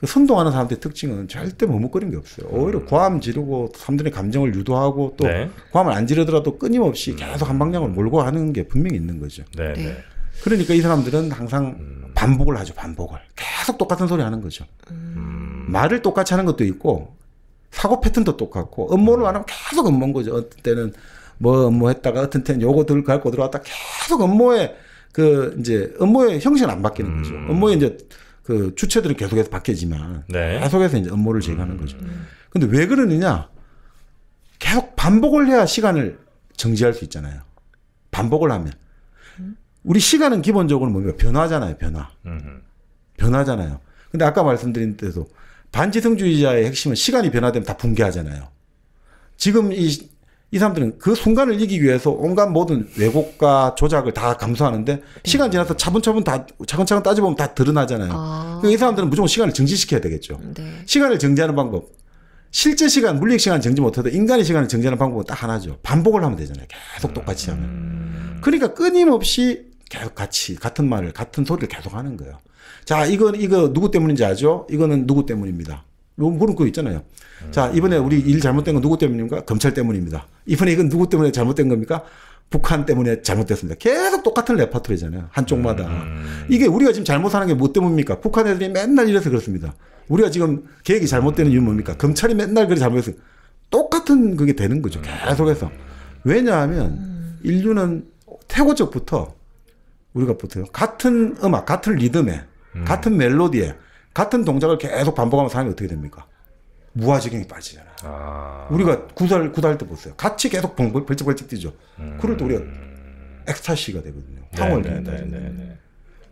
선동하는 사람들의 특징은 절대 머뭇거리는 게 없어요. 오히려 고함 지르고 사람들의 감정을 유도하고 또 고함을 안 지르더라도 끊임없이 계속 한 방향을 몰고 하는 게 분명히 있는 거죠. 네네. 그러니까 이 사람들은 항상 반복을 하죠. 반복을. 계속 똑같은 소리 하는 거죠. 말을 똑같이 하는 것도 있고 사고 패턴도 똑같고 업무를 안 하면 계속 업무인 거죠. 어떤 때는 뭐 업무했다가 어떤 때는 요거 갖고 들어왔다 계속 업무의 형식은 안 바뀌는 거죠. 업무의 이제 그 주체들은 계속해서 바뀌지만 계속해서 이제 업무를 제기하는 거죠. 근데 왜 그러느냐? 계속 반복을 해야 시간을 정지할 수 있잖아요. 반복을 하면. 우리 시간은 기본적으로 뭡니까? 변화잖아요. 변화잖아요. 근데 아까 말씀드린 대로 반지성주의자의 핵심은 시간이 변화되면 다 붕괴하잖아요. 지금 이 사람들은 그 순간을 이기기 위해서 온갖 모든 왜곡과 조작을 다 감수하는데 시간 지나서 차분차분 다 차근차근 따져보면 다 드러나잖아요. 그러니까 이 사람들은 무조건 시간을 정지시켜야 되겠죠. 시간을 정지하는 방법. 실제 시간, 물리적 시간 정지 못해도 인간의 시간을 정지하는 방법은 딱 하나죠. 반복을 하면 되잖아요. 계속 똑같이 하면. 그러니까 끊임없이 계속 같은 말을, 같은 소리를 계속 하는 거예요. 자, 이거 누구 때문인지 아죠? 이거는 누구 때문입니다. 그런 거 있잖아요. 자, 이번에 우리 일 잘못된 건 누구 때문입니까? 검찰 때문입니다. 이번에 이건 누구 때문에 잘못된 겁니까? 북한 때문에 잘못됐습니다. 계속 똑같은 레퍼토리잖아요. 한쪽마다. 이게 우리가 지금 잘못하는 게 뭐 때문입니까? 북한 애들이 맨날 이래서 그렇습니다. 우리가 지금 계획이 잘못되는 이유는 뭡니까? 검찰이 맨날 그래 잘못해서 똑같은 그게 되는 거죠. 계속해서. 왜냐하면 인류는 태고적부터 우리가 보세요. 같은 음악, 같은 리듬에, 같은 멜로디에, 같은 동작을 계속 반복하면 사람이 어떻게 됩니까? 무아지경에 빠지잖아요. 우리가 구달 때 보세요. 같이 계속 벌쩍벌쩍 뛰죠. 그럴 때 우리가 엑스타시가 되거든요. 황홀 된다.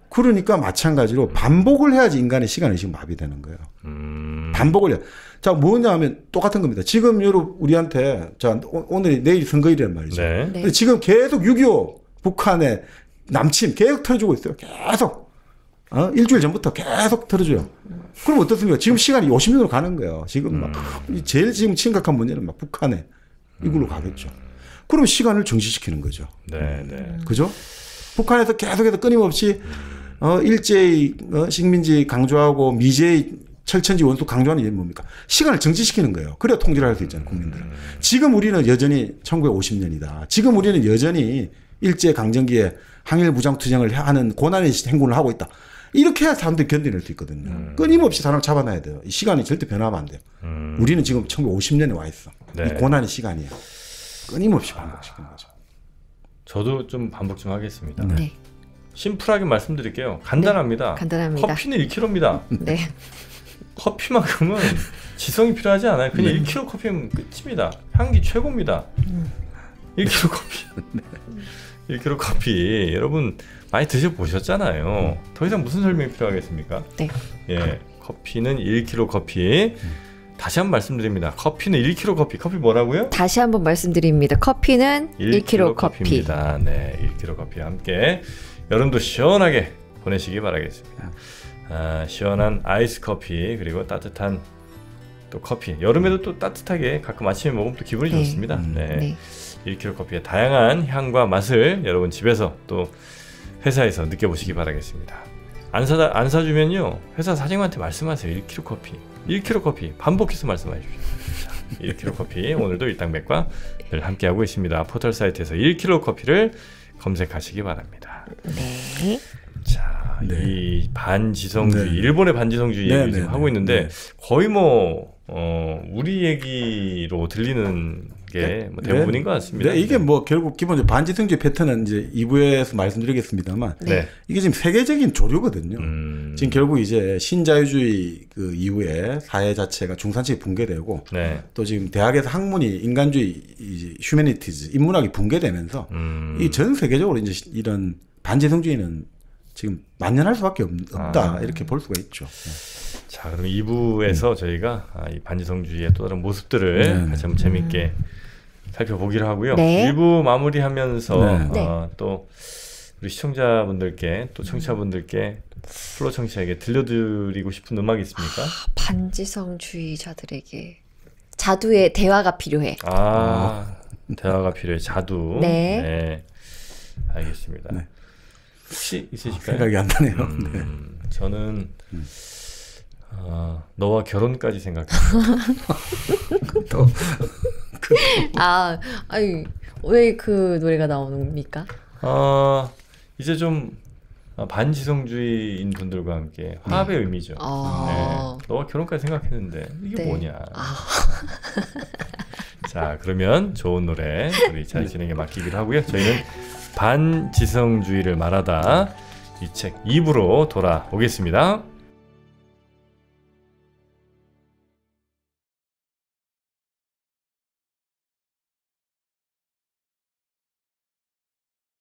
그러니까 마찬가지로 반복을 해야지 인간의 시간의식 마비되는 거예요. 반복을 해야. 자, 뭐냐 하면 똑같은 겁니다. 지금 우리한테 자, 내일 선거일이란 말이죠. 근데 지금 계속 6.25 북한의 남침 계속 틀어주고 있어요. 계속. 일주일 전부터 계속 틀어줘요. 그럼 어떻습니까? 지금 시간이 50년으로 가는 거예요. 지금 막, 제일 지금 심각한 문제는 막 북한에 이걸로 가겠죠. 그럼 시간을 정지시키는 거죠. 그죠? 북한에서 계속해서 끊임없이, 일제히, 식민지 강조하고 미제의 철천지 원수 강조하는 게 뭡니까? 시간을 정지시키는 거예요. 그래야 통제를 할 수 있잖아요, 국민들은. 지금 우리는 여전히 1950년이다. 지금 우리는 여전히 일제 강점기에 항일 무장투쟁을 하는 고난의 행군을 하고 있다. 이렇게 해야 사람들이 견뎌낼 수 있거든요. 끊임없이 사람을 잡아놔야 돼요. 이 시간이 절대 변하면 안 돼요. 우리는 지금 1950년에 와 있어. 이 고난의 시간이에요. 끊임없이 반복시키는 거죠. 저도 좀 반복 좀 하겠습니다. 심플하게 말씀드릴게요. 간단합니다. 간단합니다. 커피는 1kg입니다. 커피만큼은 지성이 필요하지 않아요. 그냥 1kg 커피면 끝입니다. 향기 최고입니다. 1kg 커피. 1kg 커피 여러분 많이 드셔보셨잖아요. 더 이상 무슨 설명이 필요하겠습니까? 예, 커피는 1kg 커피 다시 한번 말씀드립니다. 커피는 1kg 커피. 커피 뭐라고요? 다시 한번 말씀드립니다. 커피는 1kg 커피. 커피입니다. 네, 1kg 커피와 함께 여름도 시원하게 보내시기 바라겠습니다. 시원한 아이스 커피 그리고 따뜻한 또 커피. 여름에도 또 따뜻하게 가끔 아침에 먹으면 또 기분이 네. 좋습니다. 네. 네. 1kg 커피의 다양한 향과 맛을 여러분 집에서 또 회사에서 느껴보시기 바라겠습니다. 안 사주면요 회사 사장님한테 말씀하세요. 1kg 커피 1kg 커피 반복해서 말씀하십시오. 1kg 커피 오늘도 일당백과 늘 함께하고 있습니다. 포털 사이트에서 1kg 커피를 검색하시기 바랍니다. 네. 자, 네. 이 반지성주의, 네. 일본의 반지성주의 네, 얘기를 네, 지금 네. 하고 있는데 네. 거의 뭐 우리 얘기로 들리는 게 뭐 대부분인 것 같습니다. 네, 이게 뭐 결국 기본적으로 반지성주의 패턴은 이제 2부에서 말씀드리겠습니다만 네. 이게 지금 세계적인 조류거든요. 지금 결국 이제 신자유주의 그 이후에 사회 자체가 중산층이 붕괴되고 네. 또 지금 대학에서 학문이 인간주의, 휴머니티즈, 인문학이 붕괴되면서 이 전 세계적으로 이제 이런 반지성주의는 지금 만연할 수밖에 없다 이렇게 볼 수가 있죠. 자, 그럼 2부에서 저희가 이 반지성주의의 또 다른 모습들을 같이 한번 재밌게 살펴보기로 하고요. 네. 1부 마무리하면서 네. 또 우리 시청자분들께 또 청취자분들께 플로 청취자에게 들려드리고 싶은 음악이 있습니까? 반지성주의자들에게 자두의 대화가 필요해. 대화가 필요해. 자두. 네. 네. 알겠습니다. 네. 혹시 있으실까요? 생각이 안 나네요. 네. 저는 너와 결혼까지 생각해요. 왜 그 노래가 나오는겁니까? 이제 좀 반지성주의인 분들과 함께 화합의 의미죠. 네. 너와 결혼까지 생각했는데 이게 네. 뭐냐. 자, 그러면 좋은 노래 우리 잘 진행에 맡기기로 하고요. 저희는 반지성주의를 말하다 이 책 2부로 돌아오겠습니다.